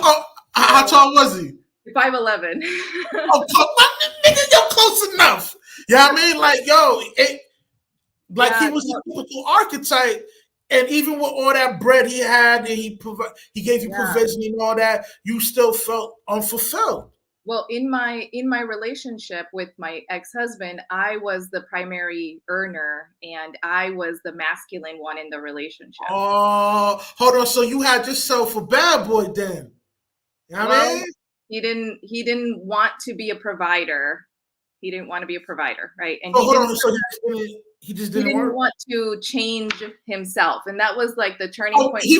Oh, how tall was he? 5'11". Oh, nigga, you're close enough. You know what I mean? Like, yo, he was a typical archetype. And even with all that bread he had, and he gave you provision and all that, you still felt unfulfilled. Well, in my relationship with my ex-husband, I was the primary earner and I was the masculine one in the relationship. Oh, hold on. So you had yourself a bad boy then. You know what I mean? He didn't want to be a provider. He didn't want to be a provider, right? And hold on. So he just didn't want to change himself. And that was like the turning point. He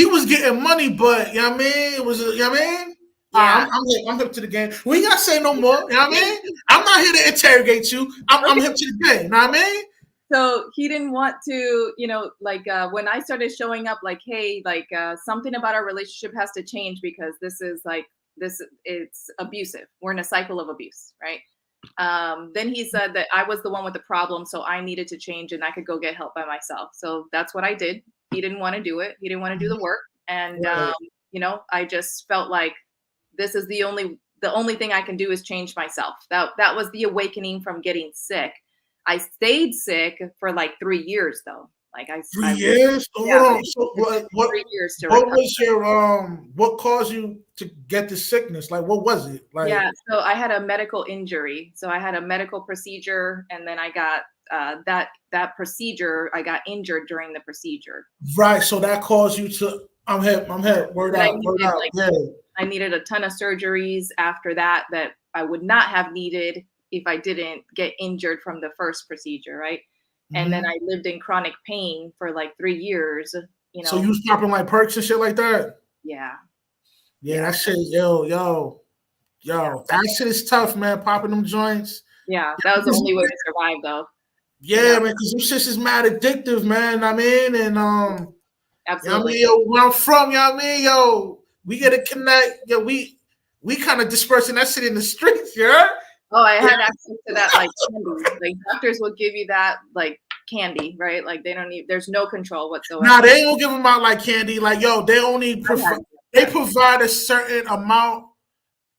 was getting money, but you know what I mean? It was, you know what I mean? Yeah. I'm hip to the game. We ain't gotta say no more. You know what I mean? I'm not here to interrogate you. I'm hip to the game. You know what I mean? So he didn't want to, you know, like when I started showing up, like, hey, like something about our relationship has to change because this is like it's abusive. We're in a cycle of abuse, right? Then he said that I was the one with the problem, so I needed to change and I could go get help by myself. So that's what I did. He didn't want to do it. He didn't want to do the work, and you know, I just felt like this is the only thing I can do is change myself. That was the awakening from getting sick. I stayed sick for like 3 years though. Like 3 years? Yeah, so what 3 years to what recover. was your what caused you to get the sickness? Like what was it? Like so I had a medical injury. So I had a medical procedure and then I got that procedure, I got injured during the procedure. Right. So that caused you to I'm hip. Word out. I needed a ton of surgeries after that I would not have needed if I didn't get injured from the first procedure, right? And then I lived in chronic pain for like 3 years, you know. So you was popping like perks and shit like that? Yeah. Yeah, that shit, yo. That shit is tough, man. Popping them joints. Yeah, that was the only way to survive, though. Yeah, man, because them shits is mad addictive, man. I mean, and absolutely. You know what I mean, yo, where I'm from, you know what I mean, yo, we gotta connect. Yo, we kind of dispersing that shit in the streets, yeah. Oh, I had access to that like candy. Like doctors will give you that like candy, right? Like they don't need. There's no control whatsoever. Nah, they don't give them out like candy. Like yo, they only they provide a certain amount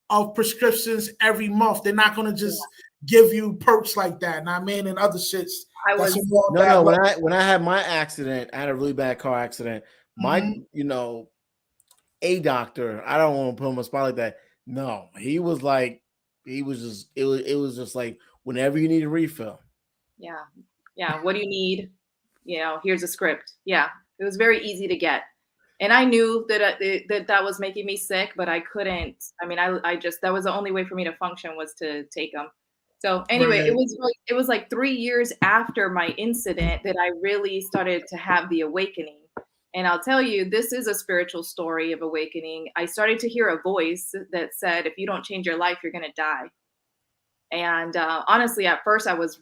of prescriptions every month. They're not gonna just give you perks like that. Know what I mean, and other shits. No. When I had my accident, I had a really bad car accident. My, you know, a doctor. I don't want to put him on a spot like that. No, he was just. It was just like whenever you need a refill. Yeah. What do you need? You know, here's a script. Yeah, it was very easy to get. And I knew that that was making me sick, but I couldn't. I mean, I just that was the only way for me to function was to take them. So anyway, it was like 3 years after my incident that I really started to have the awakening. And I'll tell you, this is a spiritual story of awakening. I started to hear a voice that said, "If you don't change your life, you're going to die." And honestly, at first, I was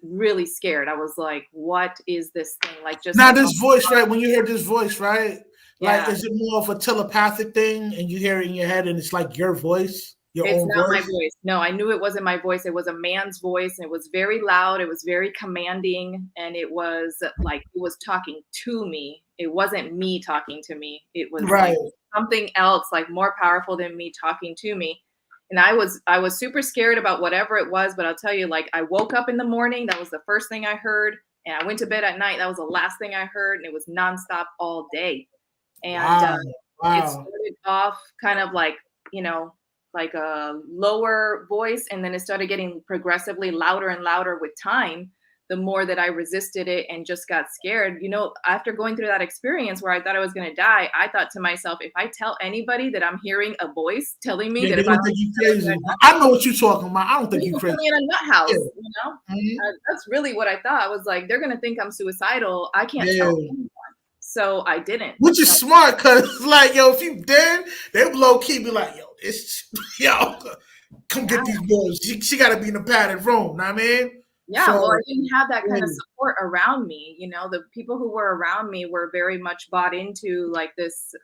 really scared. I was like, "What is this thing?" Like just now, this voice, right? When you hear this voice, right? Yeah. Like, is it more of a telepathic thing, and you hear it in your head, and it's like your voice, your own voice? It's not my voice. No, I knew it wasn't my voice. It was a man's voice, and it was very loud. It was very commanding, and it was like it was talking to me. It wasn't me talking to me. It was like something else, like more powerful than me talking to me. And I was super scared about whatever it was. But I'll tell you, like I woke up in the morning. That was the first thing I heard, and I went to bed at night. That was the last thing I heard, and it was nonstop all day. And it started off kind of like, you know, like a lower voice, and then it started getting progressively louder and louder with time. the more that I resisted it and just got scared. After going through that experience where I thought I was going to die, I thought to myself, if I tell anybody that I'm hearing a voice telling me that if I don't think you crazy. I know what you're talking about. I don't think you crazy. Put me in a nut house, that's really what I thought. I was like, they're going to think I'm suicidal. I can't tell anyone. So I didn't. Which is smart, because like, yo, if you dead, they low key be like, yo, come get these boys. She got to be in a padded room. Know what I mean? Yeah, well, I didn't have that kind of support around me. The people who were around me were very much bought into like this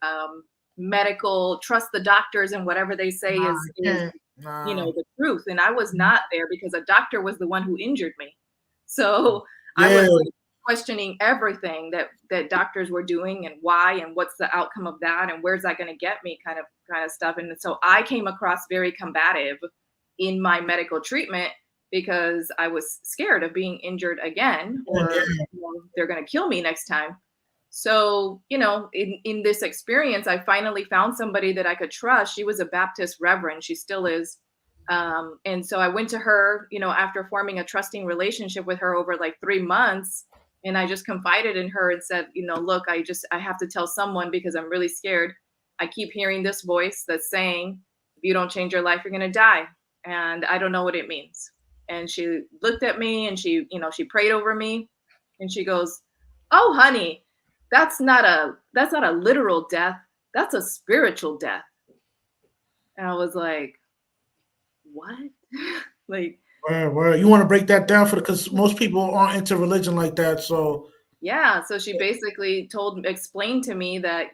medical, trust the doctors and whatever they say is the truth. And I was not there, because a doctor was the one who injured me. So I was like, questioning everything that doctors were doing and why and what's the outcome of that and where's that going to get me kind of stuff. And so I came across very combative in my medical treatment, because I was scared of being injured again, or they're going to kill me next time. So, in this experience, I finally found somebody that I could trust. She was a Baptist reverend. She still is. And so I went to her, after forming a trusting relationship with her over like 3 months. And I just confided in her and said, look, I have to tell someone, because I'm really scared. I keep hearing this voice that's saying, if you don't change your life, you're going to die. And I don't know what it means. And she looked at me and she prayed over me, and she goes, oh, honey, that's not a literal death. That's a spiritual death. And I was like, what? Like, you want to break that down because most people aren't into religion like that. So yeah, so she basically explained to me that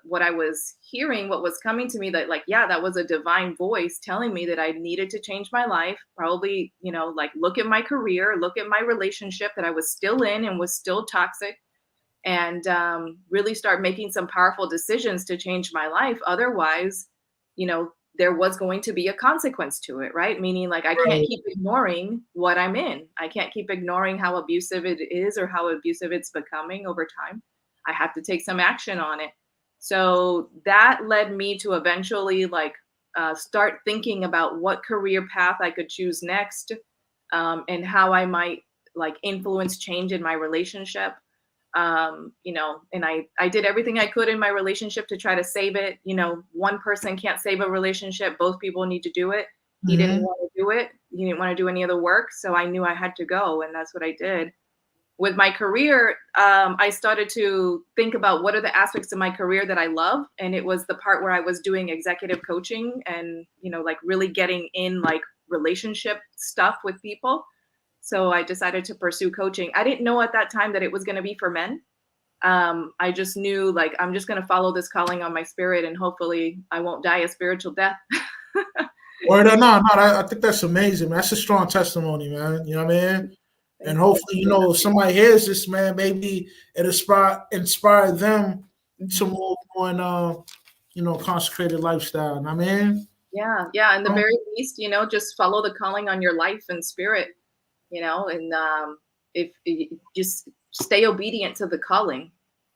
what I was hearing, what was coming to me, that like, that was a divine voice telling me that I needed to change my life. Probably, like, look at my career, look at my relationship that I was still in and was still toxic, and really start making some powerful decisions to change my life. Otherwise, there was going to be a consequence to it, right? Meaning, like, I can't keep ignoring what I'm in. I can't keep ignoring how abusive it is or how abusive it's becoming over time. I have to take some action on it. So that led me to eventually start thinking about what career path I could choose next, and how I might influence change in my relationship. And I did everything I could in my relationship to try to save it. One person can't save a relationship. Both people need to do it. He didn't want to do it. He didn't want to do any other work. So I knew I had to go. And that's what I did. With my career, I started to think about what are the aspects of my career that I love. And it was the part where I was doing executive coaching and, really getting in relationship stuff with people. So I decided to pursue coaching. I didn't know at that time that it was going to be for men. I just knew I'm just going to follow this calling on my spirit, and hopefully I won't die a spiritual death. I think that's amazing, man. That's a strong testimony, man. You know what I mean? And hopefully, if somebody hears this, man, maybe it inspire them to move on, consecrated lifestyle. You know what I mean? Yeah. And the very least, just follow the calling on your life and spirit. And if you just stay obedient to the calling,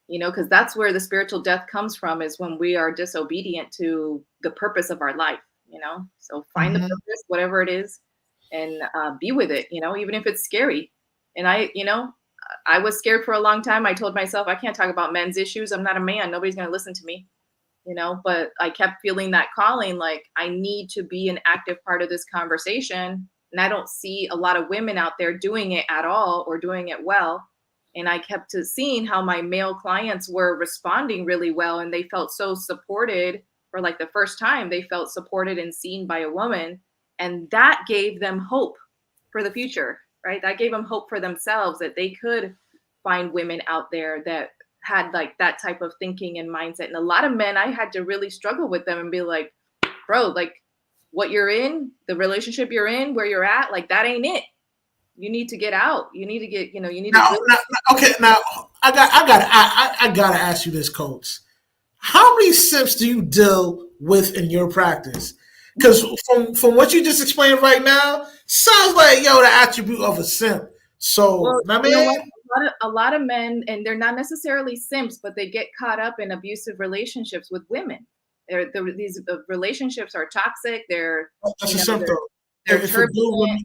because that's where the spiritual death comes from, is when we are disobedient to the purpose of our life, so find the purpose, whatever it is, and be with it, even if it's scary. And I was scared for a long time. I told myself, I can't talk about men's issues. I'm not a man. Nobody's going to listen to me, but I kept feeling that calling, I need to be an active part of this conversation. And I don't see a lot of women out there doing it at all or doing it well. And I kept seeing how my male clients were responding really well. And they felt so supported for the first time. They felt supported and seen by a woman. And that gave them hope for the future, right? That gave them hope for themselves, that they could find women out there that had that type of thinking and mindset. And a lot of men, I had to really struggle with them and be like, bro, what you're in, the relationship you're in, where you're at, that ain't it. You need to get out. You need to get, you need to. Okay, now I gotta ask you this, Coach. How many simps do you deal with in your practice? Because from what you just explained right now, sounds like the attribute of a simp. So, a lot of men, and they're not necessarily simps, but they get caught up in abusive relationships with women. These relationships are toxic. They're turbulent.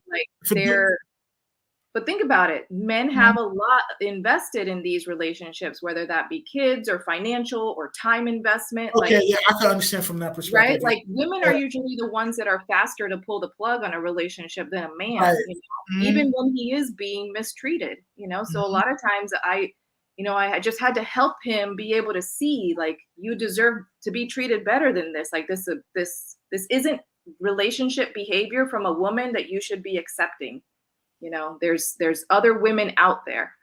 But think about it. Men have a lot invested in these relationships, whether that be kids or financial or time investment. Okay, like, yeah, I can understand from that perspective. right? Like women are usually the ones that are faster to pull the plug on a relationship than a man, Right. you know, even when he is being mistreated, you know? So a lot of times I just had to help him be able to see, like, you deserve to be treated better than this. Like this isn't relationship behavior from a woman that you should be accepting. You know, there's other women out there.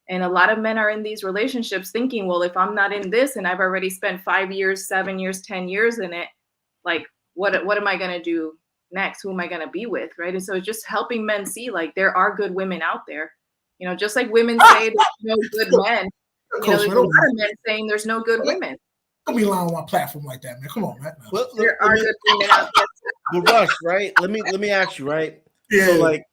And a lot of men are in these relationships thinking, well, if I'm not in this and I've already spent 5 years, 7 years, 10 years in it, like, what am I going to do next? Who am I going to be with? Right. And so it's just helping men see, like, there are good women out there. You know, just like women say there's no good men, you know, there's a lot of men saying there's no good women. Don't be lying on my platform like that, man. Come on, man. Well, there are good women out there. But Rush, right? Let me ask you, right? Yeah. So, like,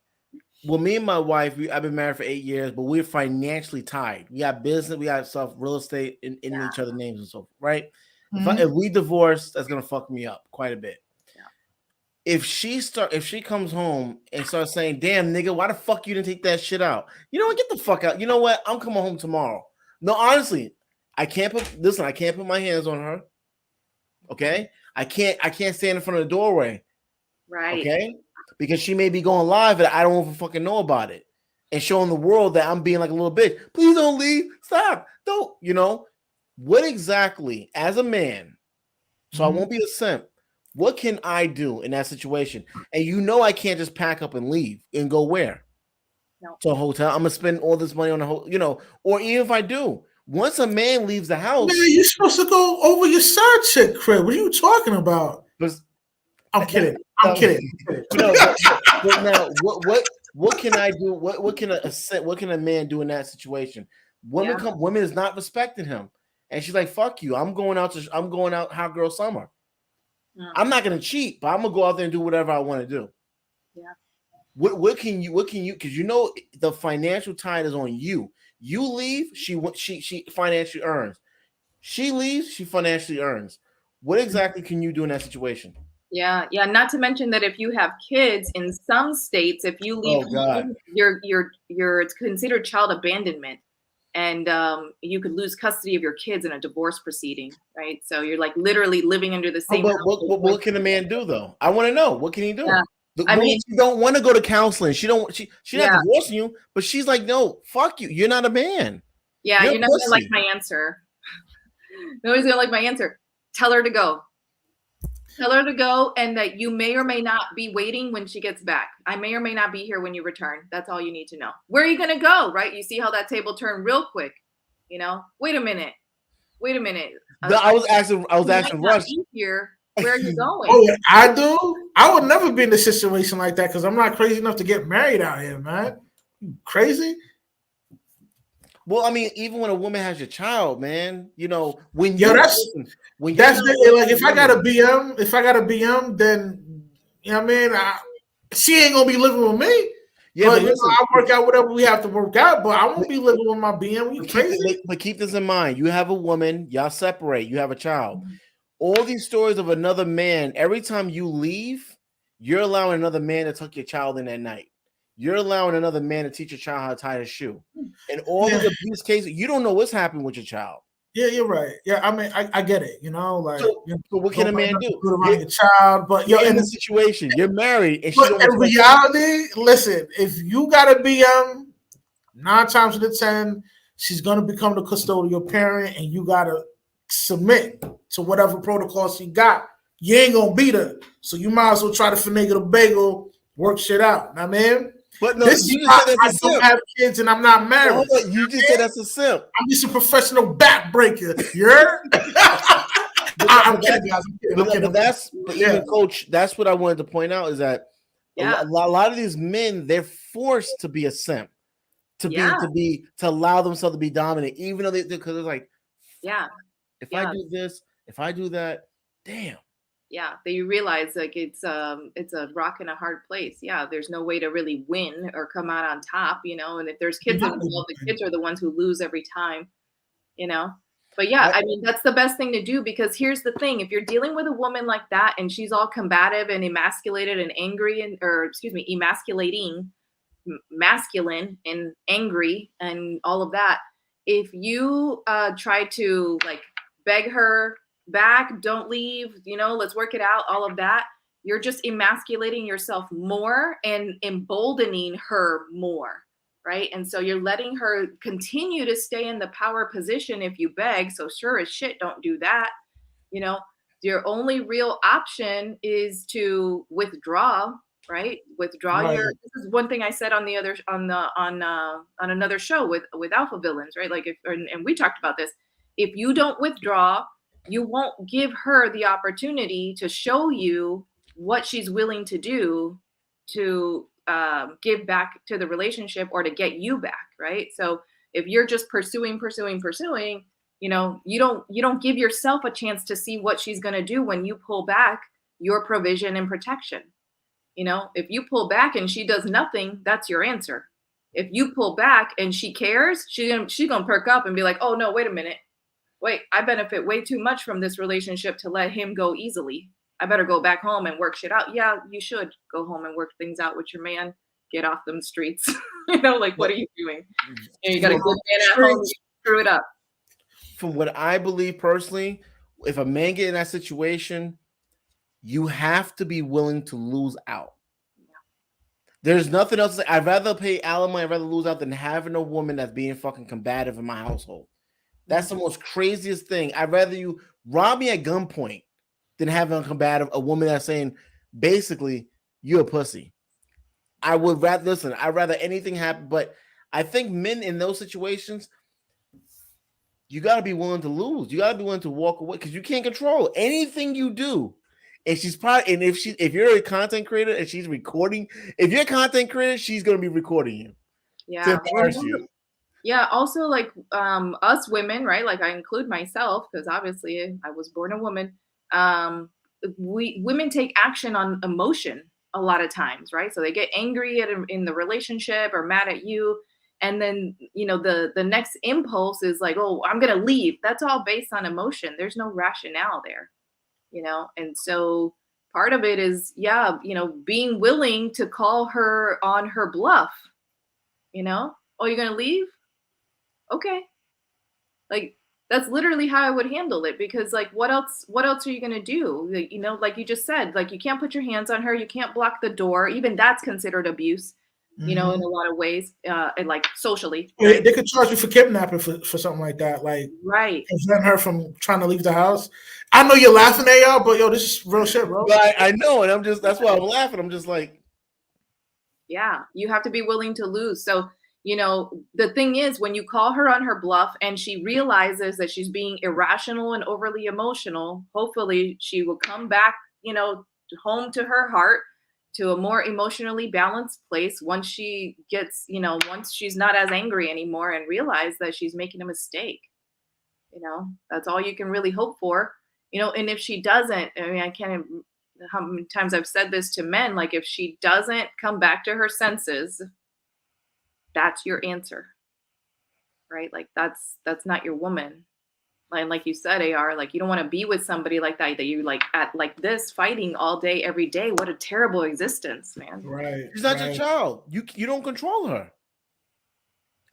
well, me and my wife, I've been married for 8 years, but we're financially tied. We got business, we got stuff, real estate in each other's names and so forth, right? If we divorce, that's gonna fuck me up quite a bit. Yeah. If she comes home and starts saying, "Damn, nigga, why the fuck you didn't take that shit out?" You know what? Get the fuck out. You know what? I'm coming home tomorrow. No, honestly, I can't put my hands on her. Okay, I can't stand in front of the doorway. Right. Okay. Because she may be going live and I don't even fucking know about it, and showing the world that I'm being like a little bitch. Please don't leave. Stop. Don't. You know what exactly as a man? So I won't be a simp. What can I do in that situation? And you know I can't just pack up and leave and go where? No. To a hotel. I'm gonna spend all this money on a whole, you know. Or even if I do, once a man leaves the house, man, you're supposed to go over your side chick crib. What are you talking about? I'm kidding. I'm kidding. No, but now, what can I do? What can a man do in that situation? Women is not respecting him, and she's like, "Fuck you! I'm going out hot girl summer. I'm not gonna cheat, but I'm gonna go out there and do whatever I want to do." Yeah. What can you? Because you know the financial tide is on you. You leave, she financially earns. She leaves, she financially earns. What exactly can you do in that situation? Yeah. Not to mention that if you have kids in some states, if you leave, it's considered child abandonment, and you could lose custody of your kids in a divorce proceeding, right? So you're like literally living under the same. What can a man do though? I want to know. What can he do? Yeah. I mean, she don't want to go to counseling. She's not divorcing you, but she's like, no, fuck you. You're not a man. Yeah, you're not gonna like my answer. Nobody's gonna like my answer. Tell her to go. Tell her to go, and that you may or may not be waiting when she gets back. I may or may not be here when you return. That's all you need to know. Where are you going to go, right? You see how that table turned real quick, you know? Wait a minute. I was asking Rush. Here. Where are you going? Oh, I do? I would never be in a situation like that because I'm not crazy enough to get married out here, man. You crazy? Well, I mean, even when a woman has your child, man, you know, like if I got a BM, then you know what I mean, she ain't gonna be living with me. Yeah, but listen, I'll work out whatever we have to work out, but I won't be living with my BM. You crazy? But keep this in mind: you have a woman, y'all separate, you have a child. All these stories of another man. Every time you leave, you're allowing another man to tuck your child in at night. You're allowing another man to teach your child how to tie his shoe. And all of these cases, you don't know what's happening with your child. Yeah, you're right. Yeah, I mean, I get it. You know, like, so what can a man do? Good around your child, but you're in the situation. You're married, and in reality, listen, if you got a BM, 9 times out of 10, she's gonna become the custodial parent, and you gotta submit to whatever protocol she got. You ain't gonna beat her, so you might as well try to finagle the bagel, work shit out. Know what I mean? But no, this is why I don't have kids and I'm not married. Well, you just said that's a simp. I'm just a professional backbreaker. You heard? I'm kidding, guys. Even Coach, that's what I wanted to point out is that a lot of these men, they're forced to be a simp, to allow themselves to be dominant, even though because it's like, if I do this, if I do that, damn. Yeah, that you realize like it's a rock and a hard place. Yeah, there's no way to really win or come out on top, you know. And if there's kids involved, the kids are the ones who lose every time, you know. But yeah, I mean that's the best thing to do, because here's the thing: if you're dealing with a woman like that and she's all combative and emasculated and angry emasculating, masculine and angry and all of that, if you try to like beg her back, don't leave, let's work it out, all of that, you're just emasculating yourself more and emboldening her more, right? And so you're letting her continue to stay in the power position if you beg. So sure as shit, don't do that. Your only real option is to withdraw, right? Withdraw Right. this is one thing I said on the other on another show with alpha villains, right? Like and we talked about this. If you don't withdraw, you won't give her the opportunity to show you what she's willing to do to give back to the relationship or to get you back, right? So if you're just pursuing, you don't give yourself a chance to see what she's going to do when you pull back your provision and protection. If you pull back and she does nothing, that's your answer. If you pull back and she cares, she's gonna perk up and be like, oh no, wait a minute. Wait, I benefit way too much from this relationship to let him go easily. I better go back home and work shit out. Yeah, you should go home and work things out with your man. Get off them streets. Like, what are you doing? You got a good man at home, you screw it up. From what I believe personally, if a man get in that situation, you have to be willing to lose out. Yeah. There's nothing else. I'd rather pay alimony, I'd rather lose out than having a woman that's being fucking combative in my household. That's the most craziest thing. I'd rather you rob me at gunpoint than having a woman that's saying, basically, you're a pussy. I would rather, I'd rather anything happen. But I think men in those situations, you got to be willing to lose. You got to be willing to walk away because you can't control anything you do. And if you're a content creator and she's recording, if you're a content creator, she's going to be recording you. Yeah. To embarrass you. Yeah. Also, like us women, right? Like I include myself because obviously I was born a woman. Women take action on emotion a lot of times, right? So they get angry in the relationship or mad at you. And then, the next impulse is like, oh, I'm going to leave. That's all based on emotion. There's no rationale there, And so part of it is, being willing to call her on her bluff, oh, you're going to leave? Okay. Like, that's literally how I would handle it because like, what else are you going to do? Like you just said, like you can't put your hands on her. You can't block the door. Even that's considered abuse. In a lot of ways, and like socially. Right? They could charge you for kidnapping for something like that. Like, right. Prevent her from trying to leave the house. I know you're laughing at y'all, but yo, this is real shit, bro. But I know, and that's why I'm laughing. I'm just like, yeah, you have to be willing to lose. So, the thing is, when you call her on her bluff and she realizes that she's being irrational and overly emotional, hopefully she will come back, home to her heart, to a more emotionally balanced place once she gets, once she's not as angry anymore and realize that she's making a mistake. That's all you can really hope for, and if she doesn't, I mean, I can't, how many times I've said this to men, like if she doesn't come back to her senses, that's your answer, right? Like that's not your woman. And like you said, AR, like you don't want to be with somebody like that you like at like this fighting all day, every day. What a terrible existence, man. Right. She's not your child. You don't control her.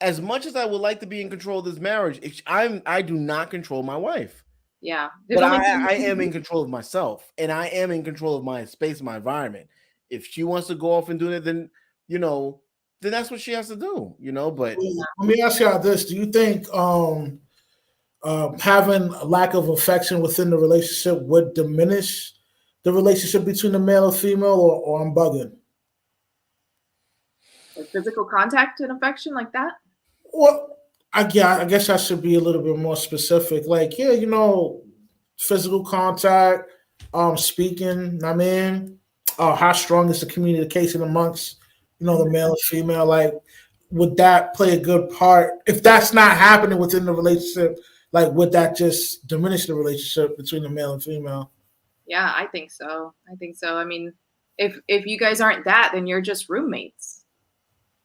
As much as I would like to be in control of this marriage, I do not control my wife. Yeah. But I am in control of myself and I am in control of my space, my environment. If she wants to go off and do it, then then that's what she has to do, but let me ask y'all this. Do you think having a lack of affection within the relationship would diminish the relationship between the male and female, or I'm bugging? Like physical contact and affection like that? Well, I guess I should be a little bit more specific. Like, yeah, physical contact, speaking. I mean, how strong is the communication amongst the male and female? Like, would that play a good part? If that's not happening within the relationship, like, would that just diminish the relationship between the male and female? Yeah, I think so. I mean, if you guys aren't that, then you're just roommates.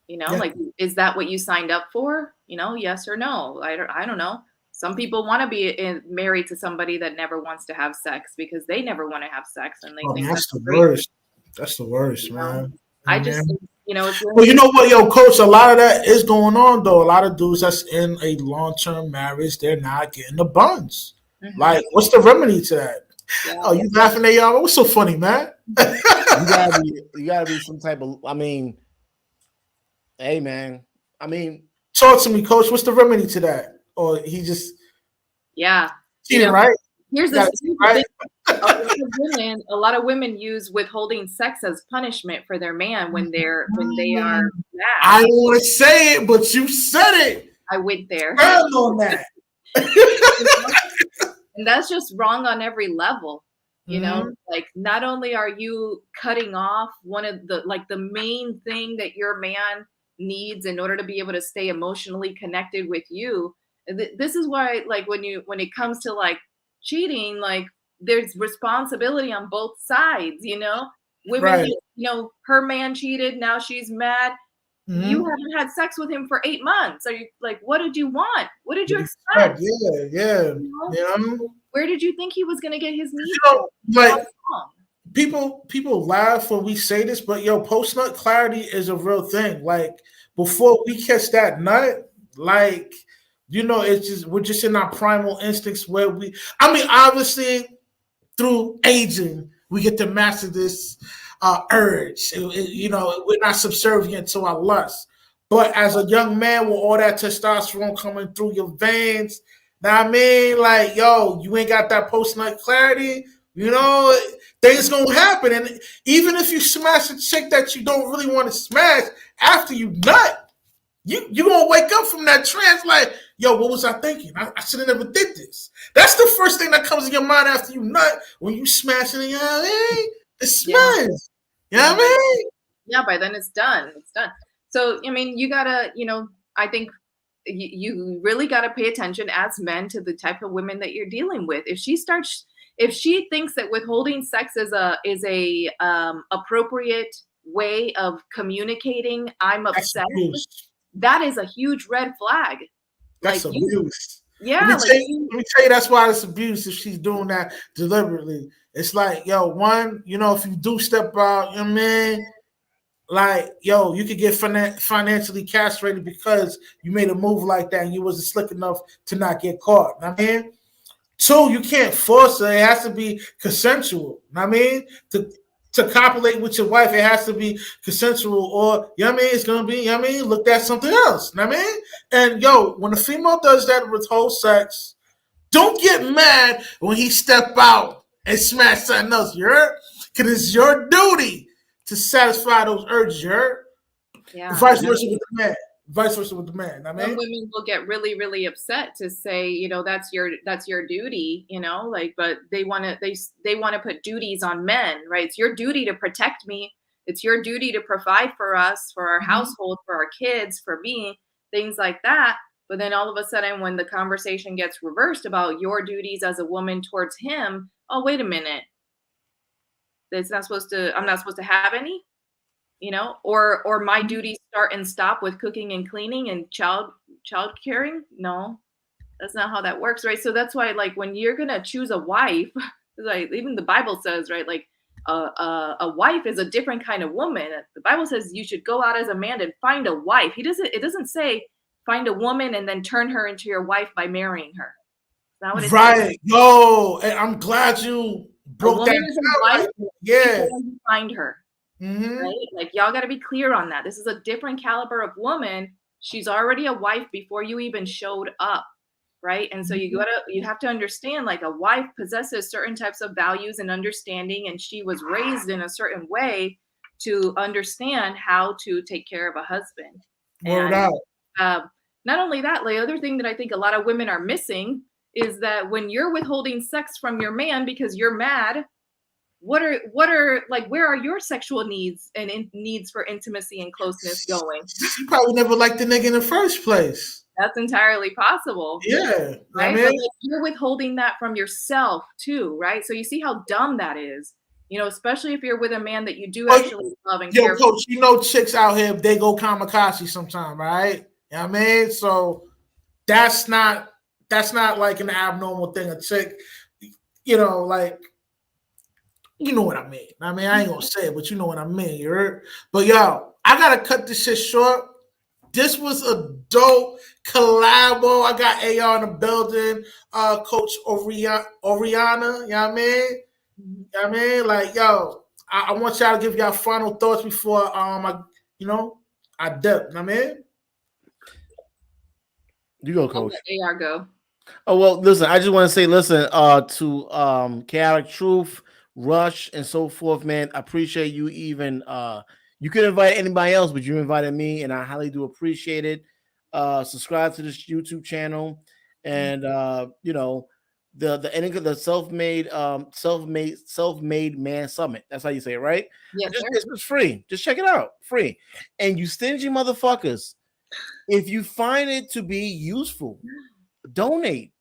Yeah. Like, is that what you signed up for? Yes or no? I don't know. Some people want to be married to somebody that never wants to have sex because they never want to have sex, and they think that's the worst. That's the worst, man. I just think, You know, it's Well, you know what, yo, coach, a lot of that is going on though. A lot of dudes that's in a long-term marriage, they're not getting the buns. Like, what's the remedy to that? Yeah. Oh, you laughing at y'all? What's so funny, man? You gotta be some type of. I mean, hey, man. I mean, talk to me, coach. What's the remedy to that? Or he just cheating, right? Here's the thing. A lot of women use withholding sex as punishment for their man when they are mad. I don't want to say it, but you said it. I went there. On that. And that's just wrong on every level. You know, like not only are you cutting off one of the main thing that your man needs in order to be able to stay emotionally connected with you. This is why, like, when it comes to like cheating, like there's responsibility on both sides, you know. Women, right. Her man cheated, now she's mad. You haven't had sex with him for 8 months. Are you like, what did you want? What did you expect? Yeah. Where did you think he was going to get his needs? Like people laugh when we say this, but yo, post-nut clarity is a real thing. Like before we catch that nut, like it's just we're just in our primal instincts where obviously through aging we get to master this urge. We're not subservient to our lust. But as a young man with all that testosterone coming through your veins, like, yo, you ain't got that post-nut clarity, things gonna happen. And even if you smash a chick that you don't really want to smash after you nut, you gonna wake up from that trance like, yo, what was I thinking? I should have never did this. That's the first thing that comes in your mind after you nut when you smash it. It smells. You know what I mean? Yeah, by then it's done. It's done. So, I mean, you gotta, I think you really gotta pay attention as men to the type of women that you're dealing with. If she thinks that withholding sex is a appropriate way of communicating, I'm upset, that is a huge red flag. That's like abuse. Yeah. Let me tell you, that's why it's abuse if she's doing that deliberately. It's like, yo, one, if you do step out, like, yo, you could get financially castrated because you made a move like that and you wasn't slick enough to not get caught. Two, you can't force her. It has to be consensual. To copulate with your wife, it has to be consensual, or it's gonna be, looked at something else. And yo, when a female does that with whole sex, don't get mad when he step out and smash something else. You heard? Because it's your duty to satisfy those urges. You heard? Yeah. Vice versa with the man. Some women will get really, really upset to say, that's your duty, but they want to put duties on men, right? It's your duty to protect me. It's your duty to provide for us, for our household, for our kids, for me, things like that. But then all of a sudden, when the conversation gets reversed about your duties as a woman towards him, oh, wait a minute. I'm not supposed to have any? Or my duties start and stop with cooking and cleaning and child caring. No, that's not how that works, right? So that's why, like, when you're gonna choose a wife, like even the Bible says, right, like a wife is a different kind of woman. The Bible says you should go out as a man and find a wife. It doesn't say find a woman and then turn her into your wife by marrying her. That's not what it says. Yo, I'm glad you broke that down. Wife, yeah, you find her. Right? Like, y'all got to be clear on that. This is a different caliber of woman. She's already a wife before you even showed up, right? And so you have to understand, like, a wife possesses certain types of values and understanding, and she was raised in a certain way to understand how to take care of a husband. Not only that, the other thing that I think a lot of women are missing is that when you're withholding sex from your man because you're mad, what are like, where are your sexual needs and needs for intimacy and closeness going? You probably never liked the nigga in the first place. That's entirely possible. Yeah. Right. But like, you're withholding that from yourself too, right? So you see how dumb that is, especially if you're with a man that you do actually love and care for. Coach, chicks out here, they go kamikaze sometime, right? You know what I mean? So that's not like an abnormal thing. A chick, like, you know what I mean. I ain't gonna say it, but you know what I mean. You heard? But yo, I gotta cut this shit short. This was a dope collabo. I got AR in the building. Coach Oriana, you know what I mean? You know what I mean? Like, yo, I want y'all to give y'all final thoughts before I dip. You know what I mean? You go, I'll Coach. let AR go. Oh well, listen. I just want to say, listen, to Chaotic Truth, Rush, and so forth, man. I appreciate you. Even you could invite anybody else, but you invited me, and I highly do appreciate it. Subscribe to this YouTube channel, and the self-made man summit. That's how you say it, right? Yes, sir. It's free. Just check it out, free. And you stingy motherfuckers, if you find it to be useful, donate.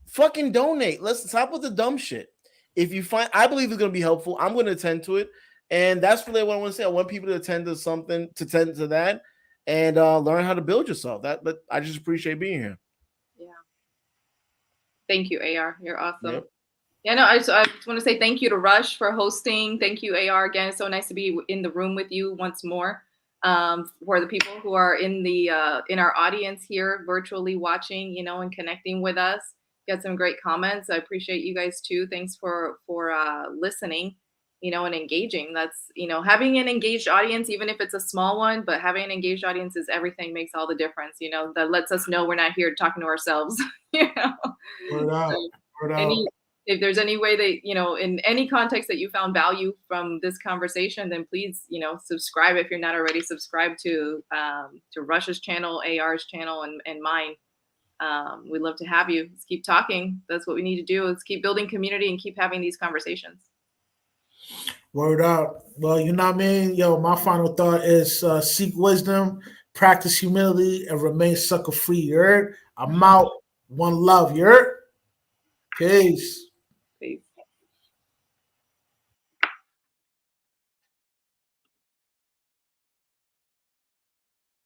Fucking donate. Let's stop with the dumb shit. If you find, I believe it's going to be helpful. I'm going to attend to it, and that's really what I want to say. I want people to attend to something, to tend to that, and learn how to build yourself. But I just appreciate being here. Yeah. Thank you, AR. You're awesome. Yep. Yeah, no, I just want to say thank you to Rush for hosting. Thank you, AR. Again, it's so nice to be in the room with you once more. For the people who are in our audience here, virtually watching, and connecting with us, got some great comments. I appreciate you guys too. Thanks for listening, and engaging. That's having an engaged audience, even if it's a small one, but having an engaged audience is everything. Makes all the difference. That lets us know we're not here talking to ourselves. Word out. Word out. If there's any way that, in any context that you found value from this conversation, then please, subscribe if you're not already subscribed to Rush's channel, AR's channel, and mine. We'd love to have you. Let's keep talking. That's what we need to do. Let's keep building community and keep having these conversations. Word out. Well, you know what I mean? Yo, my final thought is seek wisdom, practice humility, and remain sucker free. You heard? I'm out. One love. You heard? Peace.